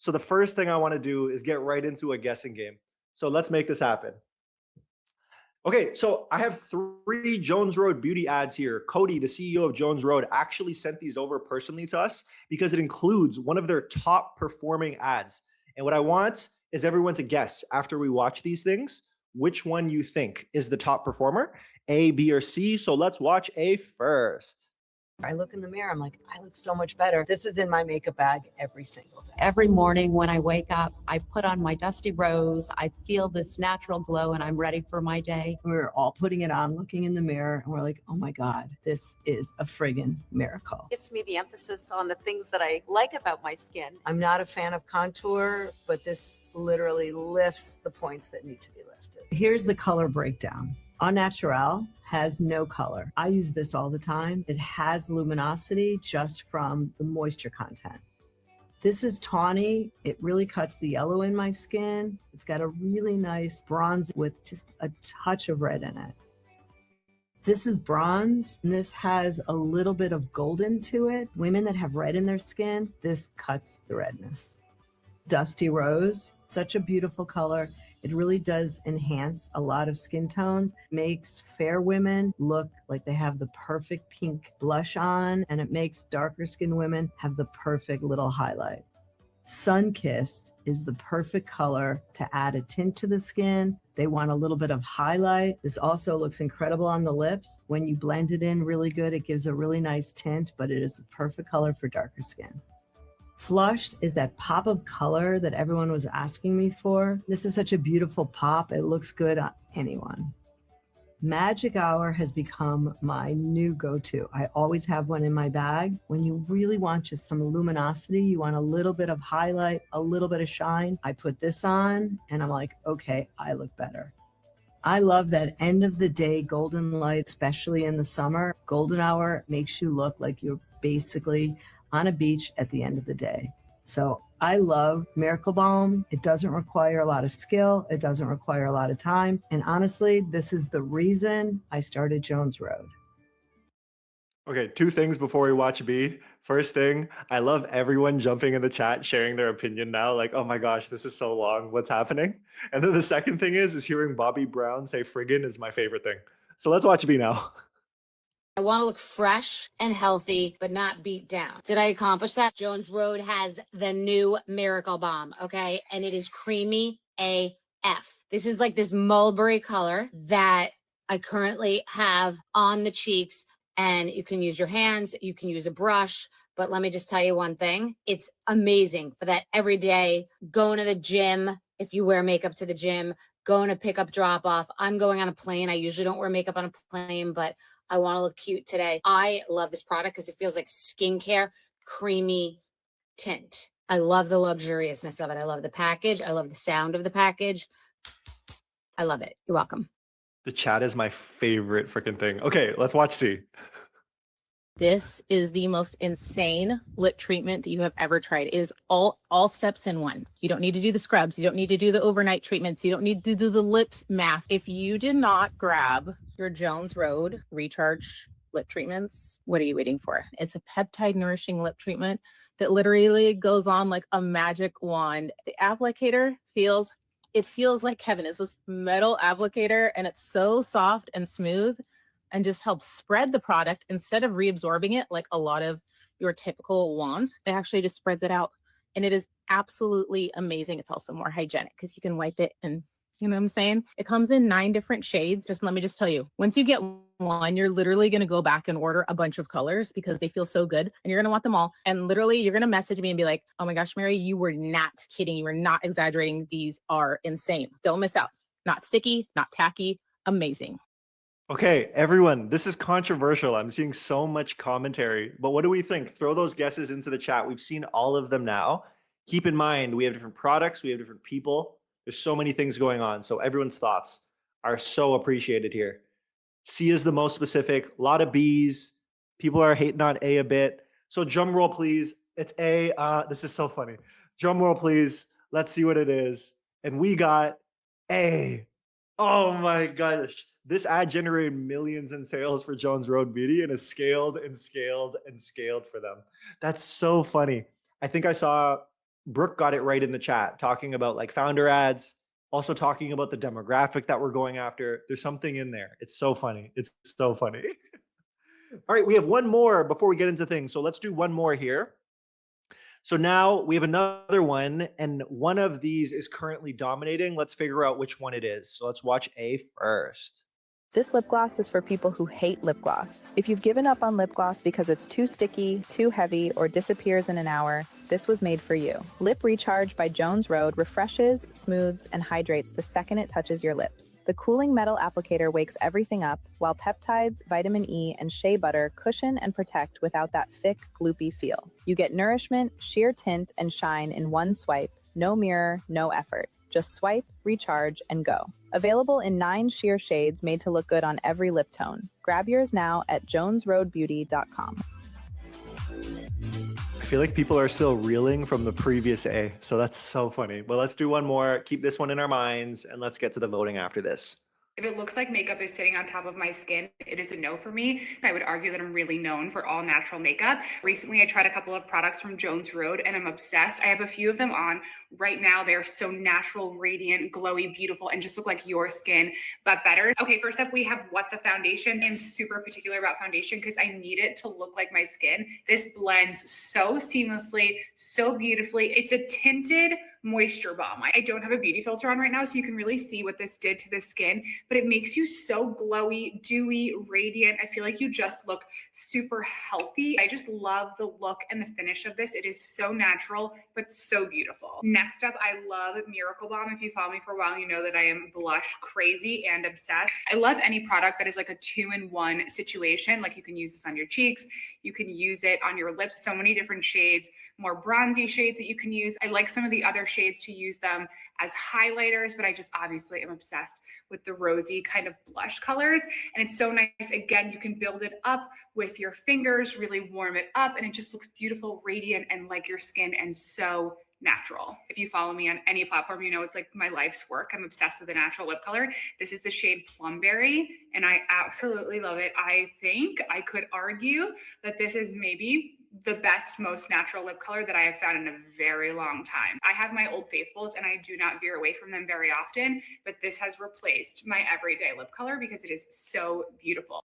So the first thing I want to do is get right into a guessing game. So let's make this happen. Okay, so I have three Jones Road beauty ads here. Cody, the CEO of Jones Road, actually sent these over personally to us because it includes one of their top performing ads. And what I want is everyone to guess after we watch these things which one you think is the top performer, A, B, or C. So let's watch A first. I look in the mirror, I'm like, I look so much better. This is in my makeup bag every single day. Every morning when I wake up, I put on my Dusty Rose. I feel this natural glow and I'm ready for my day. We're all putting it on, looking in the mirror, and we're like, oh my God, this is a friggin' miracle. Gives me the emphasis on the things that I like about my skin. I'm not a fan of contour, but this literally lifts the points that need to be lifted. Here's the color breakdown. Au Naturel has no color. I use this all the time. It has luminosity just from the moisture content. This is tawny. It really cuts the yellow in my skin. It's got a really nice bronze with just a touch of red in it. This is bronze, and this has a little bit of golden to it. Women that have red in their skin, this cuts the redness. Dusty Rose, such a beautiful color. It really does enhance a lot of skin tones, makes fair women look like they have the perfect pink blush on, and it makes darker skinned women have the perfect little highlight. Sun-Kissed is the perfect color to add a tint to the skin. They want a little bit of highlight. This also looks incredible on the lips. When you blend it in really good, it gives a really nice tint, but it is the perfect color for darker skin. Flushed is that pop of color that everyone was asking me for. This is such a beautiful pop. It looks good on anyone. Magic Hour has become my new go-to. I always have one in my bag. When you really want just some luminosity, you want a little bit of highlight, a little bit of shine, I put this on and I'm like, okay, I look better. I love that end of the day golden light, especially in the summer. Golden Hour makes you look like you're basically on a beach at the end of the day. So I love Miracle Balm. It doesn't require a lot of skill. It doesn't require a lot of time. And honestly, this is the reason I started Jones Road. Okay, two things before we watch B. First thing, I love everyone jumping in the chat, sharing their opinion now. Like, oh my gosh, this is so long. What's happening? And then the second thing is hearing Bobby Brown say friggin' is my favorite thing. So let's watch B now. I want to look fresh and healthy, but not beat down. Did I accomplish that? Jones Road has the new Miracle Balm, okay? And it is creamy AF. This is like this mulberry color that I currently have on the cheeks, and you can use your hands, you can use a brush, but let me just tell you one thing. It's amazing for that every day, going to the gym, if you wear makeup to the gym, going to pick up, drop off. I'm going on a plane. I usually don't wear makeup on a plane, but I want to look cute today. I love this product because it feels like skincare, creamy tint. I love the luxuriousness of it. I love the package. I love the sound of the package. I love it. You're welcome. The chat is my favorite freaking thing. Okay, let's watch C. This is the most insane lip treatment that you have ever tried. It is all steps in one. You don't need to do the scrubs. You don't need to do the overnight treatments. You don't need to do the lip mask. If you did not grab your Jones Road Recharge lip treatments, what are you waiting for? It's a peptide nourishing lip treatment that literally goes on like a magic wand. The applicator feels like heaven. It's this metal applicator and it's so soft and smooth and just helps spread the product instead of reabsorbing it like a lot of your typical wands. It actually just spreads it out and it is absolutely amazing. It's also more hygienic because you can wipe it and you know what I'm saying? It comes in 9 different shades. Let me just tell you, once you get one, you're literally going to go back and order a bunch of colors because they feel so good and you're going to want them all. And literally you're going to message me and be like, oh my gosh, Mary, you were not kidding. You were not exaggerating. These are insane. Don't miss out. Not sticky, not tacky, amazing. Okay, everyone, this is controversial. I'm seeing so much commentary, but what do we think? Throw those guesses into the chat. We've seen all of them now. Keep in mind, we have different products, we have different people. There's so many things going on. So everyone's thoughts are so appreciated here. C is the most specific, a lot of B's. People are hating on A a bit. So drum roll, please. It's A. This is so funny. Drum roll, please. Let's see what it is. And we got A. Oh my gosh. This ad generated millions in sales for Jones Road Beauty and has scaled and scaled and scaled for them. That's so funny. I think I saw Brooke got it right in the chat, talking about like founder ads, also talking about the demographic that we're going after. There's something in there. It's so funny. It's so funny. All right, we have one more before we get into things. So let's do one more here. So now we have another one, and one of these is currently dominating. Let's figure out which one it is. So let's watch A first. This lip gloss is for people who hate lip gloss. If you've given up on lip gloss because it's too sticky, too heavy, or disappears in an hour, this was made for you. Lip Recharge by Jones Road refreshes, smooths, and hydrates the second it touches your lips. The cooling metal applicator wakes everything up, while peptides, vitamin E, and shea butter cushion and protect without that thick, gloopy feel. You get nourishment, sheer tint, and shine in one swipe. No mirror, no effort. Just swipe, recharge, and go. Available in 9 sheer shades made to look good on every lip tone. Grab yours now at jonesroadbeauty.com. I feel like people are still reeling from the previous A. So that's so funny. But let's do one more. Keep this one in our minds, and let's get to the voting after this. If it looks like makeup is sitting on top of my skin, it is a no for me. I would argue that I'm really known for all natural makeup. Recently, I tried a couple of products from Jones Road and I'm obsessed. I have a few of them on right now. They're so natural, radiant, glowy, beautiful, and just look like your skin, but better. Okay, first up, we have What the Foundation. I'm super particular about foundation because I need it to look like my skin. This blends so seamlessly, so beautifully. It's a tinted moisture balm. I don't have a beauty filter on right now, so you can really see what this did to the skin, but it makes you so glowy, dewy, radiant. I feel like you just look super healthy. I just love the look and the finish of this. It is so natural, but so beautiful. Next up, I love Miracle Balm. If you follow me for a while, you know that I am blush crazy and obsessed. I love any product that is like a 2-in-1 situation. Like you can use this on your cheeks, you can use it on your lips, so many different shades, more bronzy shades that you can use. I like some of the other shades to use them as highlighters, but I just obviously am obsessed with the rosy kind of blush colors. And it's so nice. Again, you can build it up with your fingers, really warm it up, and it just looks beautiful, radiant, and like your skin, and so natural. If you follow me on any platform, you know it's like my life's work. I'm obsessed with a natural lip color. This is the shade Plumberry, and I absolutely love it. I think I could argue that this is maybe the best, most natural lip color that I have found in a very long time. I have my Old Faithfuls and I do not veer away from them very often, but this has replaced my everyday lip color because it is so beautiful.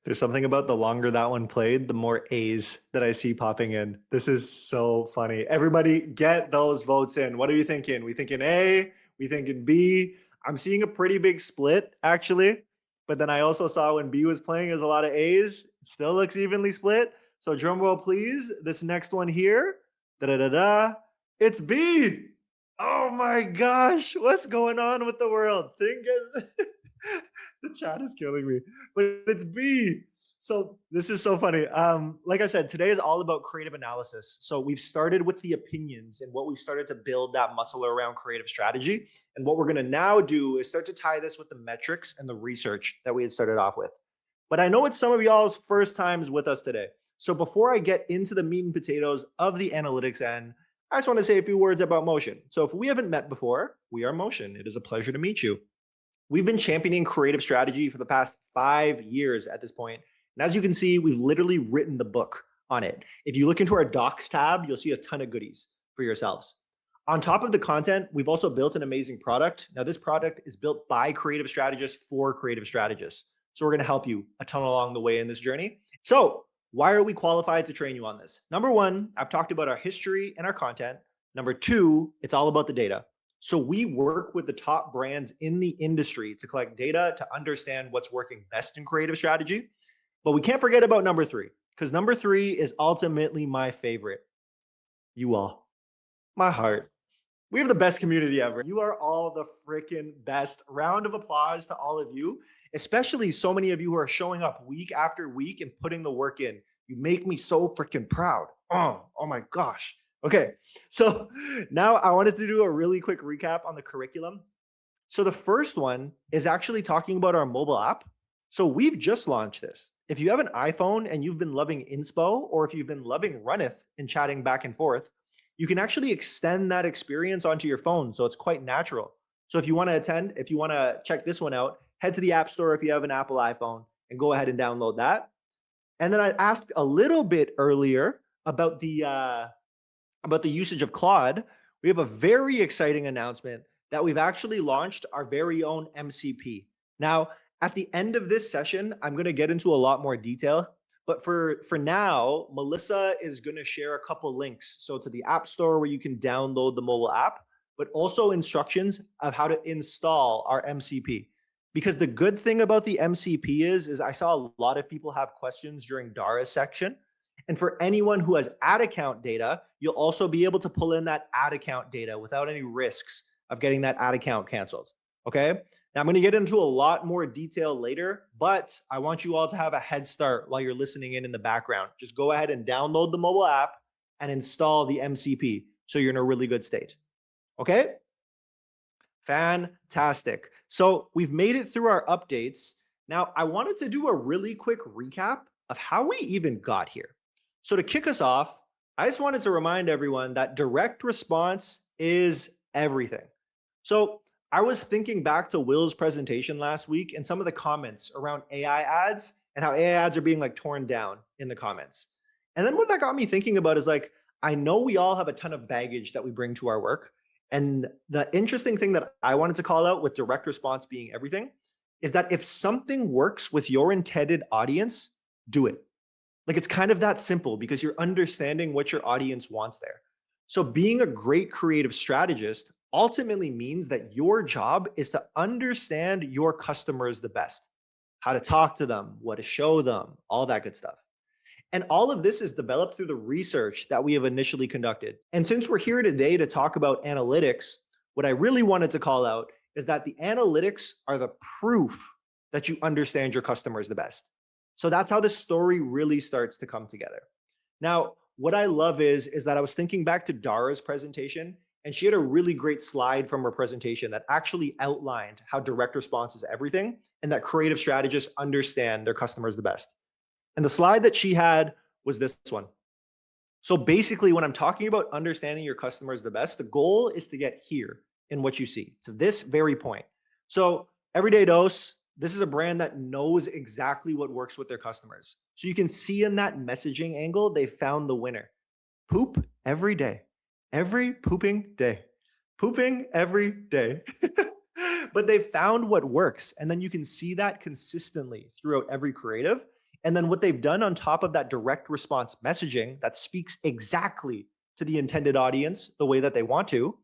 There's something about the longer that one played, the more A's that I see popping in. This is so funny. Everybody get those votes in. What are you thinking? We thinking A? We thinking B? I'm seeing a pretty big split actually. But then I also saw when B was playing, there's a lot of A's. It still looks evenly split. So drum roll, please. This next one here, da-da-da-da, it's B. Oh my gosh, what's going on with the world? The chat is killing me, but it's B. So this is so funny. Like I said, today is all about creative analysis. So we've started with the opinions and what we've started to build that muscle around creative strategy. And what we're going to now do is start to tie this with the metrics and the research that we had started off with. But I know it's some of y'all's first times with us today. So before I get into the meat and potatoes of the analytics end, I just want to say a few words about Motion. So if we haven't met before, we are Motion. It is a pleasure to meet you. We've been championing creative strategy for the past 5 years at this point. And as you can see, we've literally written the book on it. If you look into our docs tab, you'll see a ton of goodies for yourselves. On top of the content, we've also built an amazing product. Now, this product is built by creative strategists for creative strategists. So we're going to help you a ton along the way in this journey. So why are we qualified to train you on this? Number one, I've talked about our history and our content. Number two, it's all about the data. So we work with the top brands in the industry to collect data to understand what's working best in creative strategy. But we can't forget about number three, because number three is ultimately my favorite. You all, my heart. We have the best community ever. You are all the freaking best. Round of applause to all of you, especially so many of you who are showing up week after week and putting the work in. You make me so freaking proud. Oh my gosh. Okay, so now I wanted to do a really quick recap on the curriculum. So the first one is actually talking about our mobile app. So we've just launched this. If you have an iPhone and you've been loving Inspo, or if you've been loving Runneth and chatting back and forth, you can actually extend that experience onto your phone. So it's quite natural. So if you want to check this one out, head to the App Store if you have an Apple iPhone and go ahead and download that. And then I asked a little bit earlier about the about the usage of Claude, we have a very exciting announcement that we've actually launched our very own MCP. Now, at the end of this session, I'm going to get into a lot more detail. But for now, Melissa is going to share a couple links. So to the App Store where you can download the mobile app, but also instructions of how to install our MCP. Because the good thing about the MCP is I saw a lot of people have questions during Dara's section. And for anyone who has ad account data, you'll also be able to pull in that ad account data without any risks of getting that ad account canceled. Okay. Now I'm going to get into a lot more detail later, but I want you all to have a head start while you're listening in the background. Just go ahead and download the mobile app and install the MCP so you're in a really good state. Okay. Fantastic. So we've made it through our updates. Now I wanted to do a really quick recap of how we even got here. So to kick us off, I just wanted to remind everyone that direct response is everything. So I was thinking back to Will's presentation last week and some of the comments around AI ads and how AI ads are being like torn down in the comments. And then what that got me thinking about is like, I know we all have a ton of baggage that we bring to our work. And the interesting thing that I wanted to call out with direct response being everything is that if something works with your intended audience, do it. Like it's kind of that simple because you're understanding what your audience wants there. So being a great creative strategist ultimately means that your job is to understand your customers the best, how to talk to them, what to show them, all that good stuff. And all of this is developed through the research that we have initially conducted. And since we're here today to talk about analytics, what I really wanted to call out is that the analytics are the proof that you understand your customers the best. So that's how the story really starts to come together. Now, what I love is that I was thinking back to Dara's presentation, and she had a really great slide from her presentation that actually outlined how direct response is everything and that creative strategists understand their customers the best. And the slide that she had was this one. So basically, when I'm talking about understanding your customers the best, the goal is to get here in what you see, to this very point. So Everyday Dose, this is a brand that knows exactly what works with their customers. So you can see in that messaging angle, they found the winner. Poop every day, every pooping day, pooping every day. But they found what works. And then you can see that consistently throughout every creative. And then what they've done on top of that direct response messaging that speaks exactly to the intended audience the way that they want to,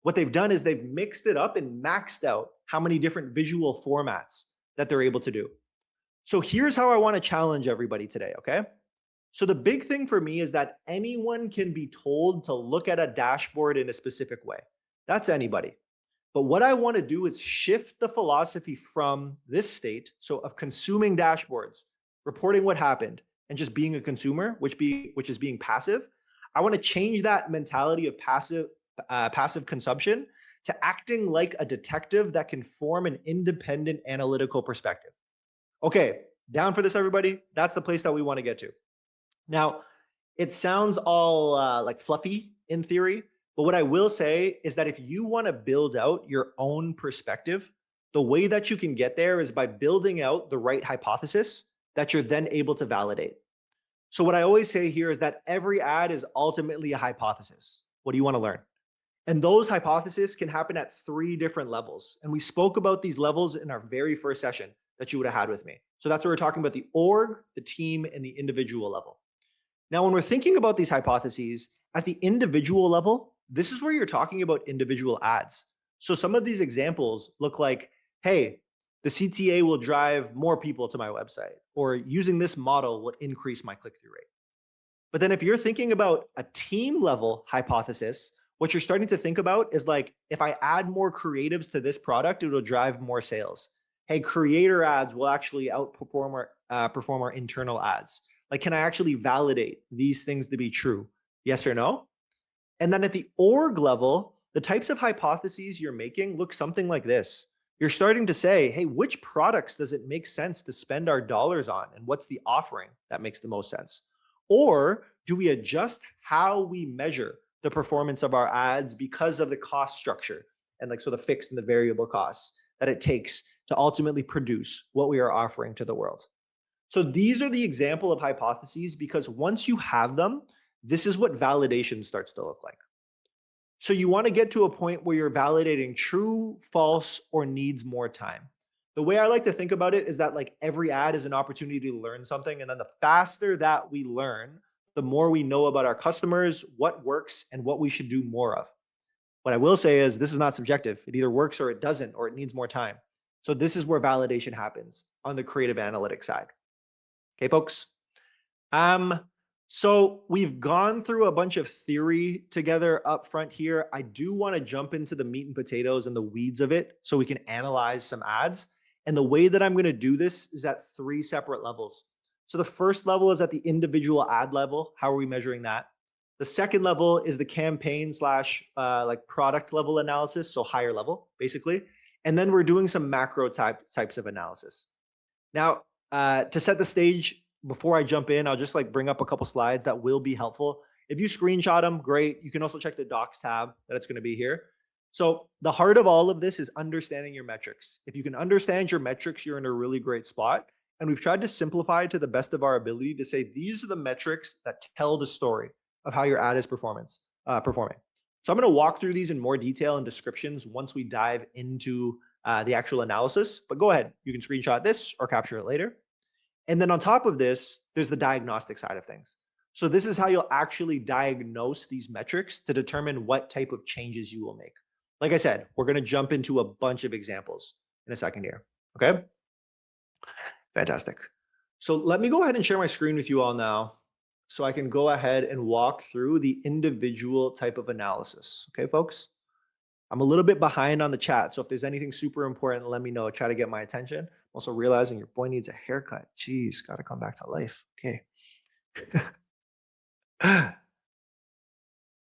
what they've done is they've mixed it up and maxed out how many different visual formats that they're able to do. So here's how I want to challenge everybody today, okay? So the big thing for me is that anyone can be told to look at a dashboard in a specific way. That's anybody. But what I want to do is shift the philosophy from this state, so of consuming dashboards, reporting what happened, and just being a consumer, which is being passive. I want to change that mentality of passive consumption to acting like a detective that can form an independent analytical perspective. Okay, down for this, everybody? That's the place that we want to get to. Now, it sounds all like fluffy in theory, but what I will say is that if you want to build out your own perspective, the way that you can get there is by building out the right hypothesis that you're then able to validate. So what I always say here is that every ad is ultimately a hypothesis. What do you want to learn? And those hypotheses can happen at 3 different levels. And we spoke about these levels in our very first session that you would have had with me. So that's where we're talking about the org, the team, and the individual level. Now, when we're thinking about these hypotheses at the individual level, this is where you're talking about individual ads. So some of these examples look like, hey, the CTA will drive more people to my website, or using this model will increase my click-through rate. But then if you're thinking about a team level hypothesis, what you're starting to think about is like, if I add more creatives to this product, it'll drive more sales. Hey, creator ads will actually outperform perform our internal ads. Like, can I actually validate these things to be true? Yes or no? And then at the org level, the types of hypotheses you're making look something like this. You're starting to say, hey, which products does it make sense to spend our dollars on? And what's the offering that makes the most sense? Or do we adjust how we measure the performance of our ads because of the cost structure and like so the fixed and the variable costs that it takes to ultimately produce what we are offering to the world? So these are the example of hypotheses because once you have them, this is what validation starts to look like. So you want to get to a point where you're validating true, false, or needs more time. The way I like to think about it is that like every ad is an opportunity to learn something. And then the faster that we learn, the more we know about our customers, what works, and what we should do more of. What I will say is this is not subjective. It either works or it doesn't, or it needs more time. So this is where validation happens on the creative analytics side. Okay, folks. So we've gone through a bunch of theory together up front here. I do want to jump into the meat and potatoes and the weeds of it so we can analyze some ads. And the way that I'm going to do this is at 3 separate levels. So the first level is at the individual ad level. How are we measuring that? The second level is the campaign slash like product level analysis. So higher level, basically. And then we're doing some macro types of analysis. Now, to set the stage, before I jump in, I'll just like bring up a couple slides that will be helpful. If you screenshot them, great. You can also check the docs tab that it's going to be here. So the heart of all of this is understanding your metrics. If you can understand your metrics, you're in a really great spot. And we've tried to simplify to the best of our ability to say, these are the metrics that tell the story of how your ad is performing. So I'm going to walk through these in more detail and descriptions once we dive into the actual analysis, but go ahead. You can screenshot this or capture it later. And then on top of this, there's the diagnostic side of things. So this is how you'll actually diagnose these metrics to determine what type of changes you will make. Like I said, we're going to jump into a bunch of examples in a second here. Okay. Fantastic. So let me go ahead and share my screen with you all now so I can go ahead and walk through the individual type of analysis. Okay, folks? I'm a little bit behind on the chat. So if there's anything super important, let me know. Try to get my attention. Also realizing your boy needs a haircut. Jeez, got to come back to life. Okay.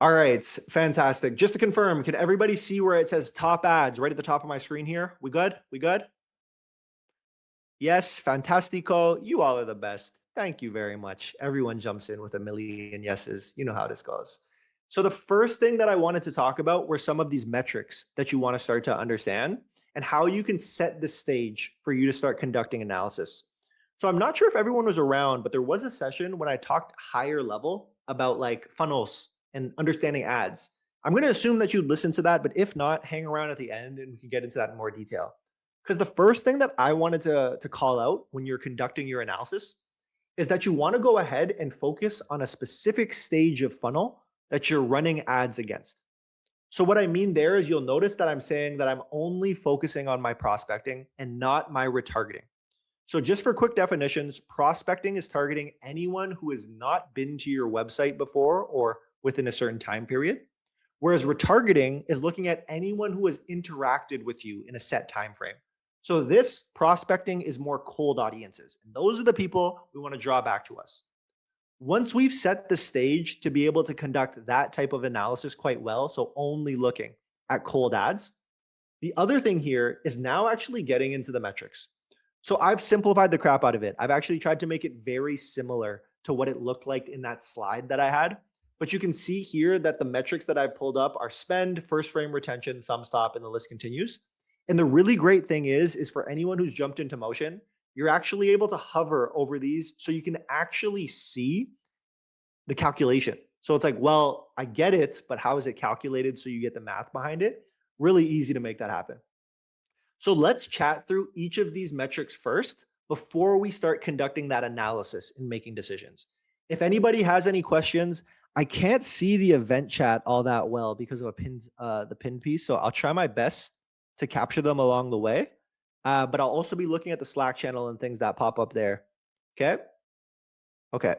All right, fantastic. Just to confirm, can everybody see where it says top ads right at the top of my screen here? We good? We good? Yes, fantastico. You all are the best. Thank you very much. Everyone jumps in with a million yeses. You know how this goes. So the first thing that I wanted to talk about were some of these metrics that you want to start to understand and how you can set the stage for you to start conducting analysis. So I'm not sure if everyone was around, but there was a session when I talked higher level about like funnels and understanding ads. I'm going to assume that you listened to that, but if not, hang around at the end and we can get into that in more detail. Because the first thing that I wanted to call out when you're conducting your analysis is that you want to go ahead and focus on a specific stage of funnel that you're running ads against. So what I mean there is you'll notice that I'm saying that I'm only focusing on my prospecting and not my retargeting. So just for quick definitions, prospecting is targeting anyone who has not been to your website before or within a certain time period. Whereas retargeting is looking at anyone who has interacted with you in a set time frame. So this prospecting is more cold audiences. And those are the people we want to draw back to us. Once we've set the stage to be able to conduct that type of analysis quite well, so only looking at cold ads, the other thing here is now actually getting into the metrics. So I've simplified the crap out of it. I've actually tried to make it very similar to what it looked like in that slide that I had. But you can see here that the metrics that I've pulled up are spend, first frame retention, Thumbstop, and the list continues. And the really great thing is for anyone who's jumped into motion, you're actually able to hover over these so you can actually see the calculation. So it's like, well, I get it, but how is it calculated so you get the math behind it? Really easy to make that happen. So let's chat through each of these metrics first before we start conducting that analysis and making decisions. If anybody has any questions, I can't see the event chat all that well because of the pin piece. So I'll try my best to capture them along the way. But I'll also be looking at the Slack channel and things that pop up there. Okay. Okay.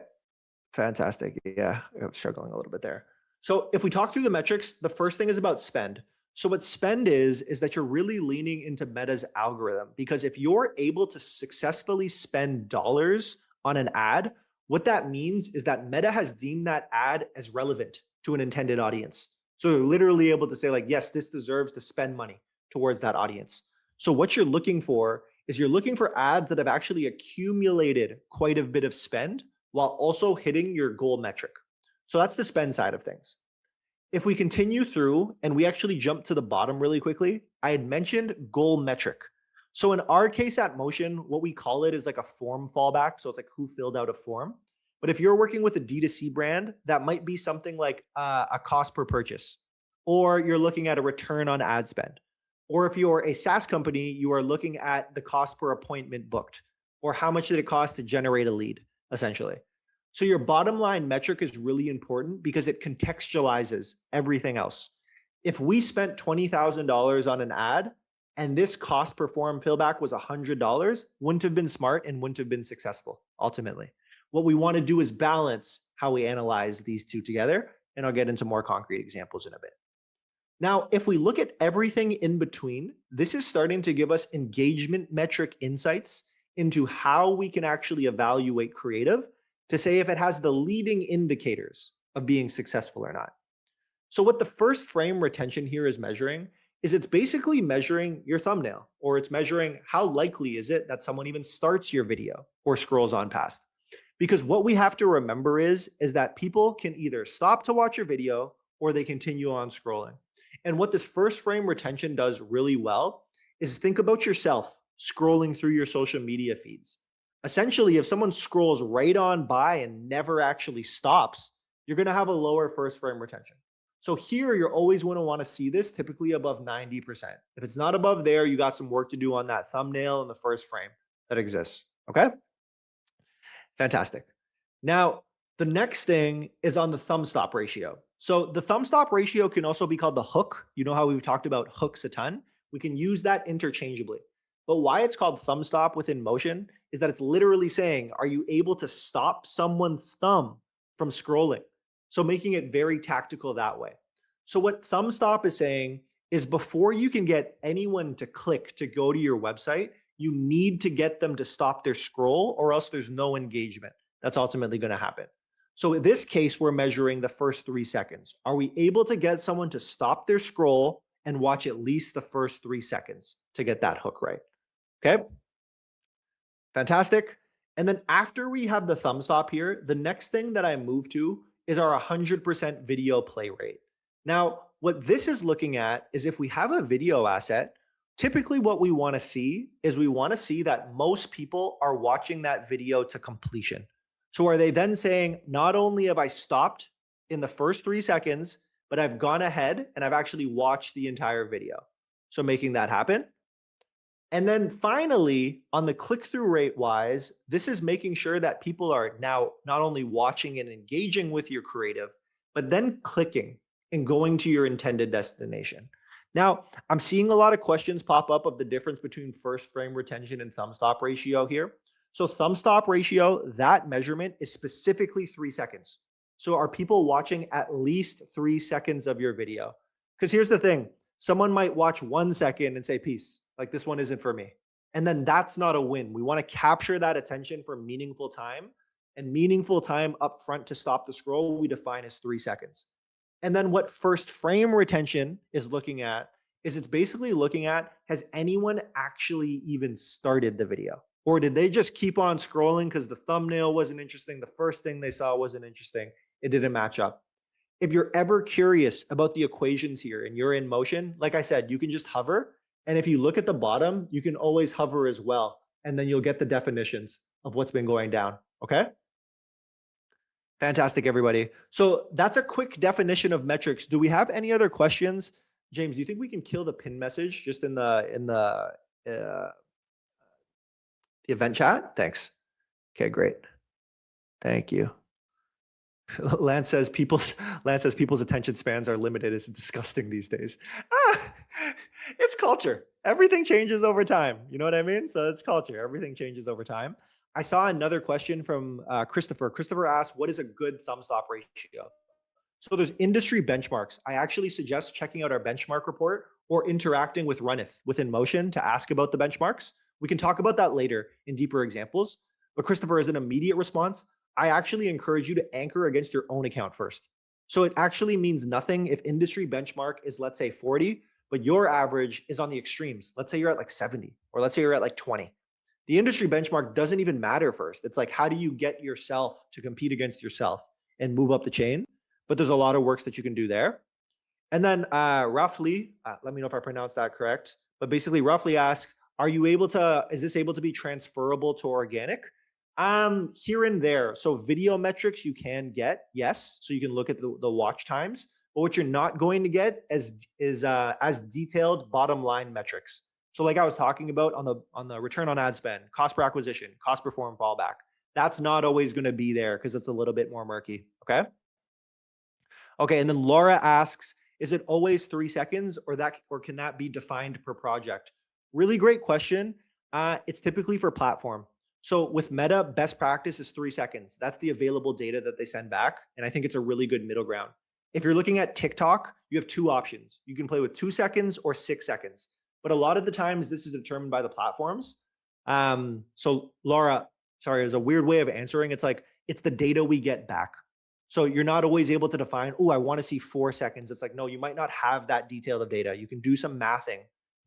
Fantastic. Yeah, I'm struggling a little bit there. So if we talk through the metrics, the first thing is about spend. So what spend is that you're really leaning into Meta's algorithm, because if you're able to successfully spend dollars on an ad, what that means is that Meta has deemed that ad as relevant to an intended audience. So you're literally able to say like, yes, this deserves to spend money towards that audience. So what you're looking for is you're looking for ads that have actually accumulated quite a bit of spend while also hitting your goal metric. So that's the spend side of things. If we continue through and we actually jump to the bottom really quickly, I had mentioned goal metric. So in our case at Motion, what we call it is like a form fallback. So it's like who filled out a form. But if you're working with a D2C brand, that might be something like a cost per purchase, or you're looking at a return on ad spend. Or if you're a SaaS company, you are looking at the cost per appointment booked, or how much did it cost to generate a lead, essentially. So your bottom line metric is really important because it contextualizes everything else. If we spent $20,000 on an ad and this cost per form fillback was $100, wouldn't have been smart and wouldn't have been successful ultimately. What we want to do is balance how we analyze these two together, and I'll get into more concrete examples in a bit. Now, if we look at everything in between, this is starting to give us engagement metric insights into how we can actually evaluate creative to say if it has the leading indicators of being successful or not. So what the first frame retention here is measuring is it's basically measuring your thumbnail, or it's measuring how likely is it that someone even starts your video or scrolls on past. Because what we have to remember is that people can either stop to watch your video or they continue on scrolling. And what this first frame retention does really well is think about yourself scrolling through your social media feeds. Essentially, if someone scrolls right on by and never actually stops, you're going to have a lower first frame retention. So here, you're always going to want to see this typically above 90%. If it's not above there, you got some work to do on that thumbnail and the first frame that exists. Okay? Fantastic. Now, the next thing is on the Thumbstop ratio. So the Thumbstop ratio can also be called the hook. You know how we've talked about hooks a ton? We can use that interchangeably. But why it's called Thumbstop within Motion is that it's literally saying, are you able to stop someone's thumb from scrolling? So making it very tactical that way. So what Thumbstop is saying is before you can get anyone to click to go to your website, you need to get them to stop their scroll or else there's no engagement. That's ultimately going to happen. So in this case, we're measuring the first 3 seconds. Are we able to get someone to stop their scroll and watch at least the first 3 seconds to get that hook right? Okay. Fantastic. And then after we have the Thumbstop here, the next thing that I move to is our 100% video play rate. Now, what this is looking at is if we have a video asset, typically what we want to see is we want to see that most people are watching that video to completion. So are they then saying, not only have I stopped in the first 3 seconds, but I've gone ahead and I've actually watched the entire video. So making that happen. And then finally, on the click-through rate wise, this is making sure that people are now not only watching and engaging with your creative, but then clicking and going to your intended destination. Now, I'm seeing a lot of questions pop up of the difference between first frame retention and Thumbstop ratio here. So Thumbstop ratio, that measurement is specifically 3 seconds. So are people watching at least 3 seconds of your video? Because here's the thing, someone might watch 1 second and say, peace, like this one isn't for me. And then that's not a win. We want to capture that attention for meaningful time, and meaningful time up front to stop the scroll, we define as 3 seconds. And then what first frame retention is looking at is it's basically looking at, has anyone actually even started the video? Or did they just keep on scrolling because the thumbnail wasn't interesting, the first thing they saw wasn't interesting, it didn't match up? If you're ever curious about the equations here and you're in Motion, like I said, you can just hover. And if you look at the bottom, you can always hover as well. And then you'll get the definitions of what's been going down. Okay? Fantastic, everybody. So that's a quick definition of metrics. Do we have any other questions? James, do you think we can kill the pin message just in the event chat? Thanks. Okay, great. Thank you. Lance says people's attention spans are limited. It's disgusting these days. It's culture. Everything changes over time. You know what I mean? So it's culture. Everything changes over time. I saw another question from Christopher. Christopher asked, what is a good Thumbstop ratio? So there's industry benchmarks. I actually suggest checking out our benchmark report or interacting with Runneth within Motion to ask about the benchmarks. We can talk about that later in deeper examples. But Christopher, as an immediate response, I actually encourage you to anchor against your own account first. So it actually means nothing if industry benchmark is, let's say, 40, but your average is on the extremes. Let's say you're at like 70, or let's say you're at like 20. The industry benchmark doesn't even matter first. It's like, how do you get yourself to compete against yourself and move up the chain? But there's a lot of works that you can do there. And then roughly, let me know if I pronounced that correct, but basically roughly asks, is this able to be transferable to organic? Here and there. So video metrics you can get, yes. So you can look at the watch times. But what you're not going to get is as detailed bottom line metrics. So like I was talking about on the return on ad spend, cost per acquisition, cost per form fallback. That's not always going to be there because it's a little bit more murky. Okay. Okay. And then Laura asks, is it always 3 seconds or can that be defined per project? Really great question. It's typically for platform. So with Meta, best practice is 3 seconds. That's the available data that they send back. And I think it's a really good middle ground. If you're looking at TikTok, you have 2 options. You can play with 2 seconds or 6 seconds. But a lot of the times this is determined by the platforms. So Laura, sorry, there's a weird way of answering. It's like, it's the data we get back. So you're not always able to define, oh, I want to see 4 seconds. It's like, no, you might not have that detail of data. You can do some mathing,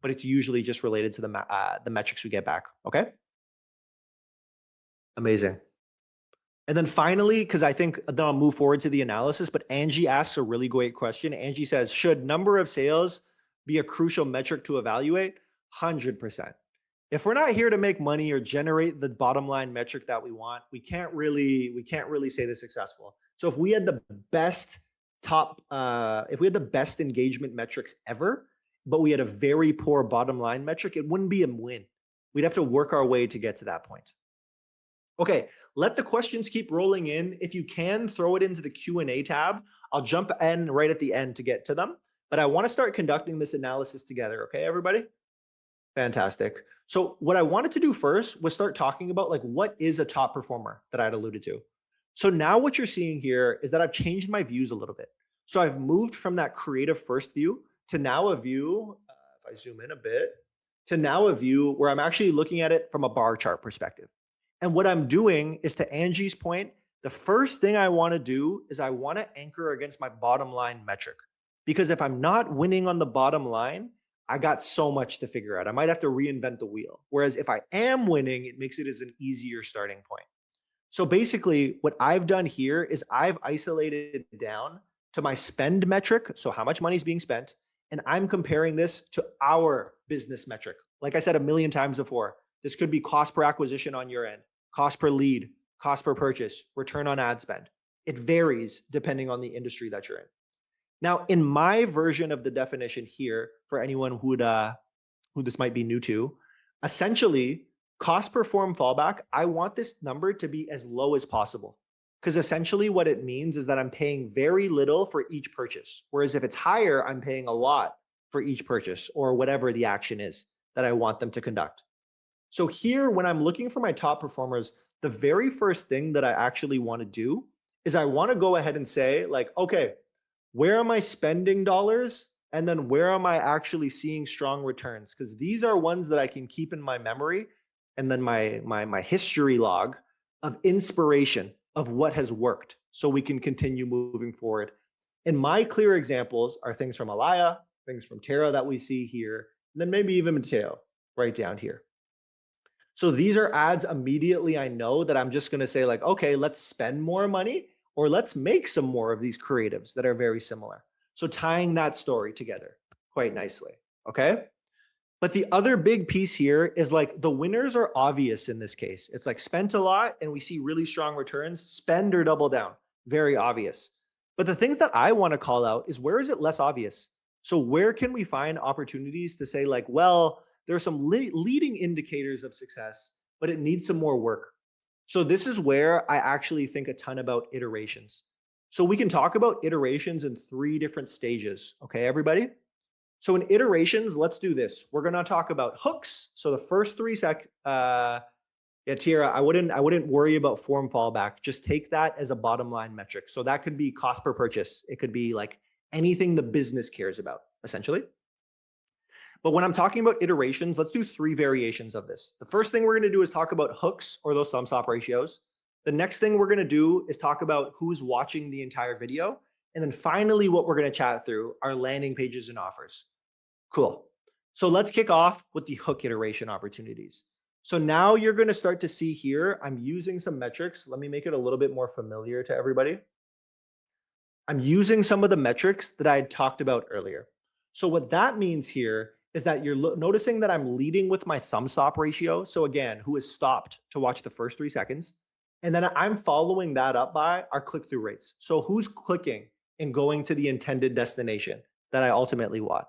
but it's usually just related to the metrics we get back. Okay. Amazing. And then finally, because I think then I'll move forward to the analysis, but Angie asks a really great question. Angie says, should number of sales be a crucial metric to evaluate? 100%. If we're not here to make money or generate the bottom line metric that we want, we can't really say they're successful. So if we had the best engagement metrics ever, but we had a very poor bottom line metric, it wouldn't be a win. We'd have to work our way to get to that point. Okay, let the questions keep rolling in. If you can, throw it into the Q&A tab. I'll jump in right at the end to get to them, but I want to start conducting this analysis together. Okay, everybody? Fantastic. So what I wanted to do first was start talking about like what is a top performer that I had alluded to. So now what you're seeing here is that I've changed my views a little bit. So I've moved from that creative first view to now a view, if I zoom in a bit, to now a view where I'm actually looking at it from a bar chart perspective. And what I'm doing is, to Angie's point, the first thing I want to do is I want to anchor against my bottom line metric. Because if I'm not winning on the bottom line, I got so much to figure out. I might have to reinvent the wheel. Whereas if I am winning, it makes it as an easier starting point. So basically what I've done here is I've isolated it down to my spend metric. So how much money is being spent. And I'm comparing this to our business metric. Like I said a million times before, this could be cost per acquisition on your end, cost per lead, cost per purchase, return on ad spend. It varies depending on the industry that you're in. Now, in my version of the definition here, for anyone who this might be new to, essentially, cost per form fallback, I want this number to be as low as possible. Because essentially what it means is that I'm paying very little for each purchase. Whereas if it's higher, I'm paying a lot for each purchase or whatever the action is that I want them to conduct. So here, when I'm looking for my top performers, the very first thing that I actually want to do is I want to go ahead and say like, okay, where am I spending dollars? And then where am I actually seeing strong returns? Because these are ones that I can keep in my memory and then my history log of inspiration of what has worked so we can continue moving forward. And my clear examples are things from Alaya, things from Tara that we see here, and then maybe even Mateo right down here. So these are ads immediately I know that I'm just going to say like, okay, let's spend more money or let's make some more of these creatives that are very similar. So tying that story together quite nicely. Okay. But the other big piece here is like the winners are obvious in this case. It's like spent a lot and we see really strong returns, spend or double down. Very obvious. But the things that I want to call out is where is it less obvious? So where can we find opportunities to say like, well, there are some leading indicators of success, but it needs some more work. So this is where I actually think a ton about iterations. So we can talk about iterations in 3 different stages. Okay, everybody? So in iterations, let's do this. We're going to talk about hooks. So the first 3 yeah, Tira, I wouldn't worry about form fallback. Just take that as a bottom line metric. So that could be cost per purchase. It could be like anything the business cares about, essentially. But when I'm talking about iterations, let's do 3 variations of this. The first thing we're going to do is talk about hooks or those Thumbstop ratios. The next thing we're going to do is talk about who's watching the entire video. And then finally, what we're going to chat through are landing pages and offers. Cool. So let's kick off with the hook iteration opportunities. So now you're going to start to see here, I'm using some metrics. Let me make it a little bit more familiar to everybody. I'm using some of the metrics that I had talked about earlier. So what that means here is that you're noticing that I'm leading with my thumb stop ratio. So again, who has stopped to watch the first 3 seconds. And then I'm following that up by our click-through rates. So who's clicking and going to the intended destination that I ultimately want.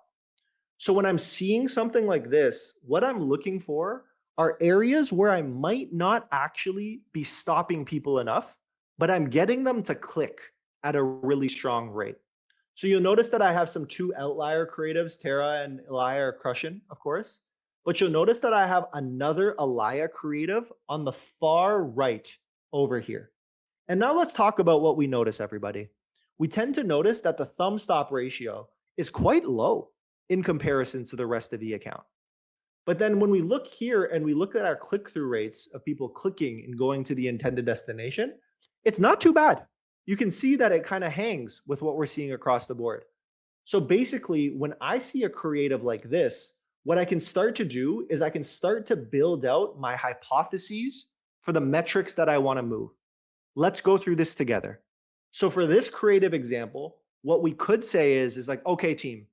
So when I'm seeing something like this, what I'm looking for are areas where I might not actually be stopping people enough, but I'm getting them to click at a really strong rate. So you'll notice that I have some 2 outlier creatives, Tara and Elia are crushing, of course. But you'll notice that I have another Elia creative on the far right over here. And now let's talk about what we notice, everybody. We tend to notice that the thumb stop ratio is quite low in comparison to the rest of the account. But then when we look here and we look at our click-through rates of people clicking and going to the intended destination, it's not too bad. You can see that it kind of hangs with what we're seeing across the board. So basically, when I see a creative like this, what I can start to do is I can start to build out my hypotheses for the metrics that I want to move. Let's go through this together. So for this creative example, what we could say is like, okay, team,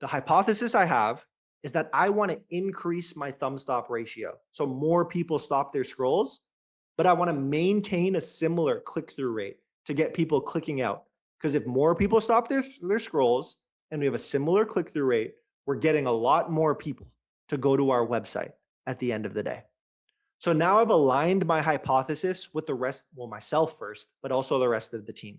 the hypothesis I have is that I want to increase my thumb stop ratio. So more people stop their scrolls, but I want to maintain a similar click-through rate to get people clicking out. Because if more people stop their scrolls and we have a similar click-through rate, we're getting a lot more people to go to our website at the end of the day. So now I've aligned my hypothesis with the rest, well, myself first, but also the rest of the team.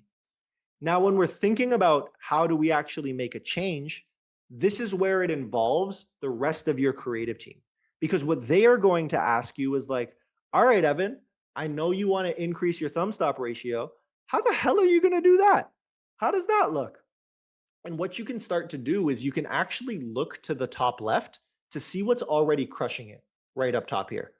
Now, when we're thinking about how do we actually make a change, this is where it involves the rest of your creative team. Because what they are going to ask you is like, all right, Evan, I know you want to increase your thumb stop ratio. How the hell are you going to do that? How does that look? And what you can start to do is you can actually look to the top left to see what's already crushing it right up top here.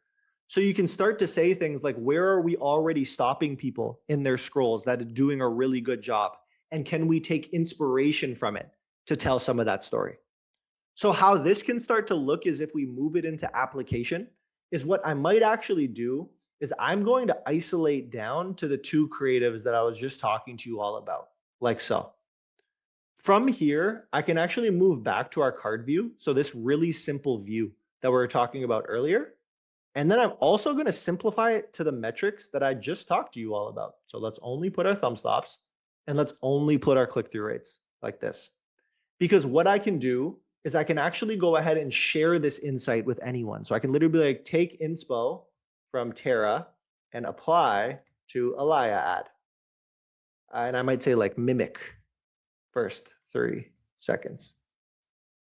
So you can start to say things like, where are we already stopping people in their scrolls that are doing a really good job? And can we take inspiration from it to tell some of that story? So how this can start to look is if we move it into application is what I might actually do is I'm going to isolate down to the 2 creatives that I was just talking to you all about, like so. From here, I can actually move back to our card view. So this really simple view that we were talking about earlier. And then I'm also going to simplify it to the metrics that I just talked to you all about. So let's only put our thumb stops and let's only put our click-through rates like this. Because what I can do is I can actually go ahead and share this insight with anyone. So I can literally be like, take Inspo from Tara and apply to Elia ad. And I might say like mimic first 3 seconds.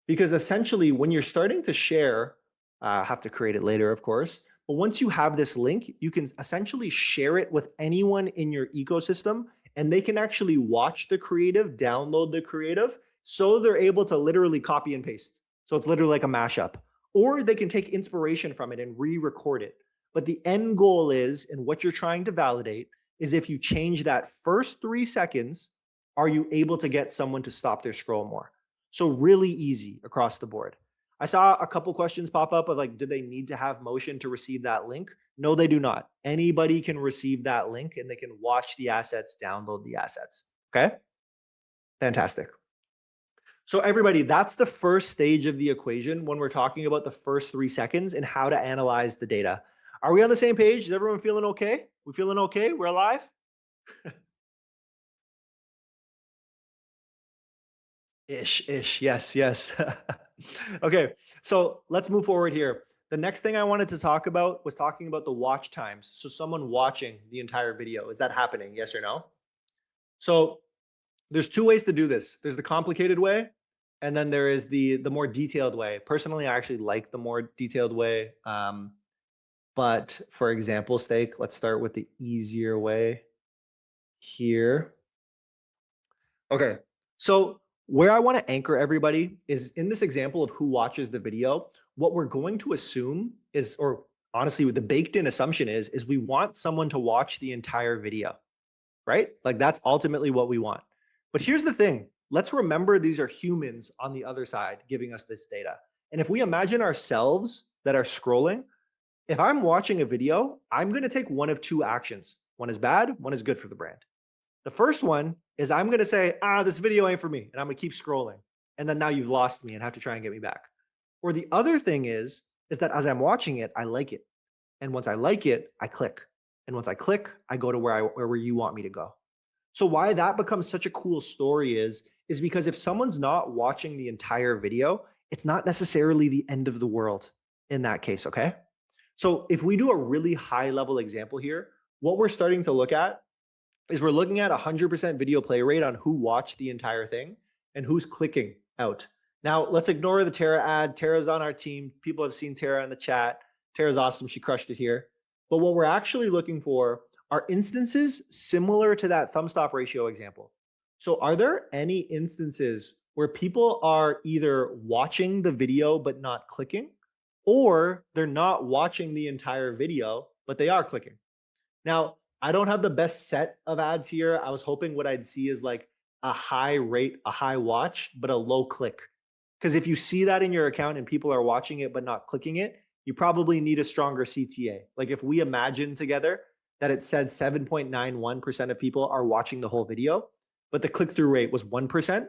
Because essentially when you're starting to share, I have to create it later, of course. But once you have this link, you can essentially share it with anyone in your ecosystem and they can actually watch the creative, download the creative, so they're able to literally copy and paste. So it's literally like a mashup. Or they can take inspiration from it and re-record it. But the end goal is, and what you're trying to validate, is if you change that first 3 seconds, are you able to get someone to stop their scroll more? So really easy across the board. I saw a couple questions pop up of like, do they need to have motion to receive that link? No, they do not. Anybody can receive that link and they can watch the assets, download the assets. Okay? Fantastic. So everybody, that's the first stage of the equation when we're talking about the first 3 seconds and how to analyze the data. Are we on the same page? Is everyone feeling okay? We feeling okay? We're alive? Ish, yes. Okay, so let's move forward here. The next thing I wanted to talk about was talking about the watch times. So someone watching the entire video, is that happening? Yes or no? So there's 2 ways to do this. There's the complicated way, and then there is the more detailed way. Personally, I actually like the more detailed way. But for example's sake, let's start with the easier way here. Okay, so where I want to anchor everybody is in this example of who watches the video. What we're going to assume is, or honestly, what the baked in assumption is we want someone to watch the entire video, right? Like that's ultimately what we want. But here's the thing. Let's remember these are humans on the other side giving us this data. And if we imagine ourselves that are scrolling, if I'm watching a video, I'm going to take one of 2 actions. One is bad, one is good for the brand. The first one is I'm going to say, this video ain't for me. And I'm going to keep scrolling. And then now you've lost me and have to try and get me back. Or the other thing is that as I'm watching it, I like it. And once I like it, I click. And once I click, I go to where you want me to go. So why that becomes such a cool story is because if someone's not watching the entire video, it's not necessarily the end of the world in that case, okay? So if we do a really high level example here, what we're starting to look at is we're looking at 100% video play rate on who watched the entire thing and who's clicking out. Now, let's ignore the Tara ad. Tara's on our team. People have seen Tara in the chat. Tara's awesome. She crushed it here. But what we're actually looking for are instances similar to that Thumbstop ratio example. So are there any instances where people are either watching the video but not clicking, or they're not watching the entire video, but they are clicking? Now, I don't have the best set of ads here. I was hoping what I'd see is like a high rate, a high watch, but a low click. Because if you see that in your account and people are watching it but not clicking it, you probably need a stronger CTA. Like if we imagine together that it said 7.91% of people are watching the whole video, but the click-through rate was 1%,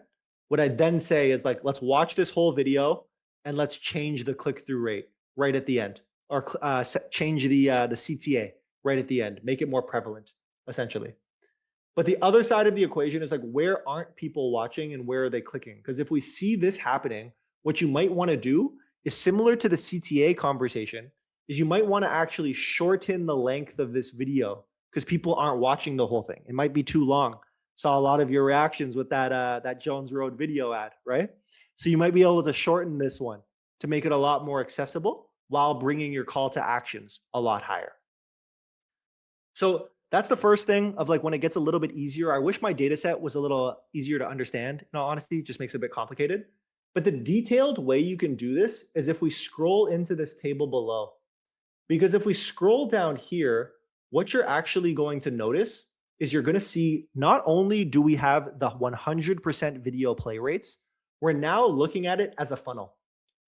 what I'd then say is like, let's watch this whole video and let's change the click-through rate right at the end, or change the CTA right at the end, make it more prevalent, essentially. But the other side of the equation is like, where aren't people watching and where are they clicking? Because if we see this happening, what you might want to do is similar to the CTA conversation, is you might want to actually shorten the length of this video because people aren't watching the whole thing. It might be too long. Saw a lot of your reactions with that Jones Road video ad, right? So you might be able to shorten this one to make it a lot more accessible while bringing your call to actions a lot higher. So that's the first thing of like when it gets a little bit easier. I wish my data set was a little easier to understand. In all honesty, it just makes it a bit complicated. But the detailed way you can do this is if we scroll into this table below. Because if we scroll down here, what you're actually going to notice is you're going to see not only do we have the 100% video play rates, we're now looking at it as a funnel.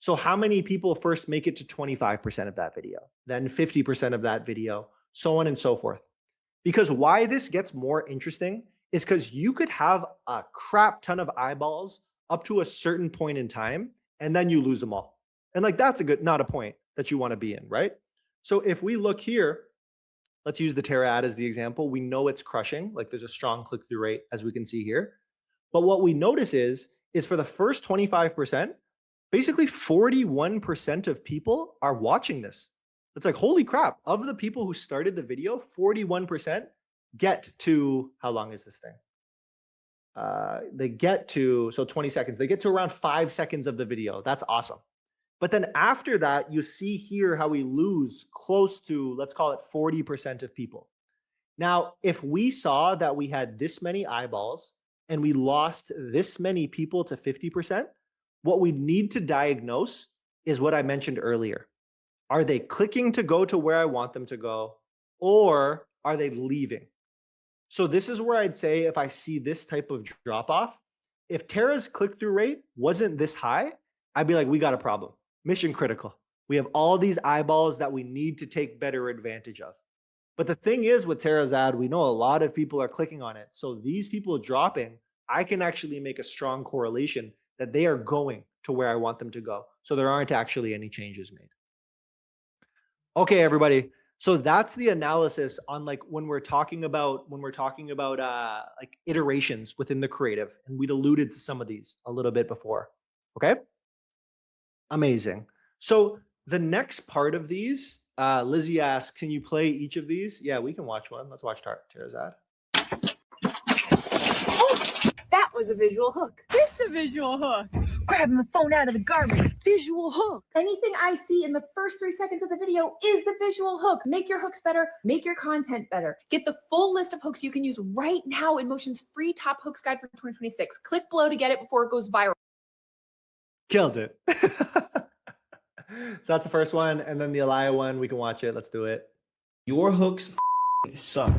So how many people first make it to 25% of that video, then 50% of that video, so on and so forth. Because why this gets more interesting is because you could have a crap ton of eyeballs up to a certain point in time, and then you lose them all. And like, that's not a point that you want to be in, right? So if we look here, let's use the Tara ad as the example. We know it's crushing, like there's a strong click-through rate as we can see here. But what we notice is for the first 25%, basically 41% of people are watching this. It's like, holy crap, of the people who started the video, 41% get to, how long is this thing? They get to, so 20 seconds, they get to around 5 seconds of the video. That's awesome. But then after that, you see here how we lose close to, let's call it 40% of people. Now, if we saw that we had this many eyeballs and we lost this many people to 50%, what we need to diagnose is what I mentioned earlier. Are they clicking to go to where I want them to go, or are they leaving? So this is where I'd say if I see this type of drop off, if Tara's click-through rate wasn't this high, I'd be like, we got a problem. Mission critical. We have all these eyeballs that we need to take better advantage of. But the thing is with Tara's ad, we know a lot of people are clicking on it. So these people dropping, I can actually make a strong correlation that they are going to where I want them to go. So there aren't actually any changes made. Okay, everybody. So that's the analysis on like when we're talking about like iterations within the creative, and we'd alluded to some of these a little bit before. Okay, amazing. So the next part of these, Lizzie asks, can you play each of these? Yeah, we can watch one. Let's watch Tara's ad. Oh, that was a visual hook. This is a visual hook. Grabbing the phone out of the garbage. Visual hook. Anything I see in the first 3 seconds of the video is the visual hook. Make your hooks better. Make your content better. Get the full list of hooks you can use right now in Motion's free top hooks guide for 2026. Click below to get it before it goes viral. Killed it. So that's the first one. And then the Elia one, we can watch it. Let's do it. Your hooks suck.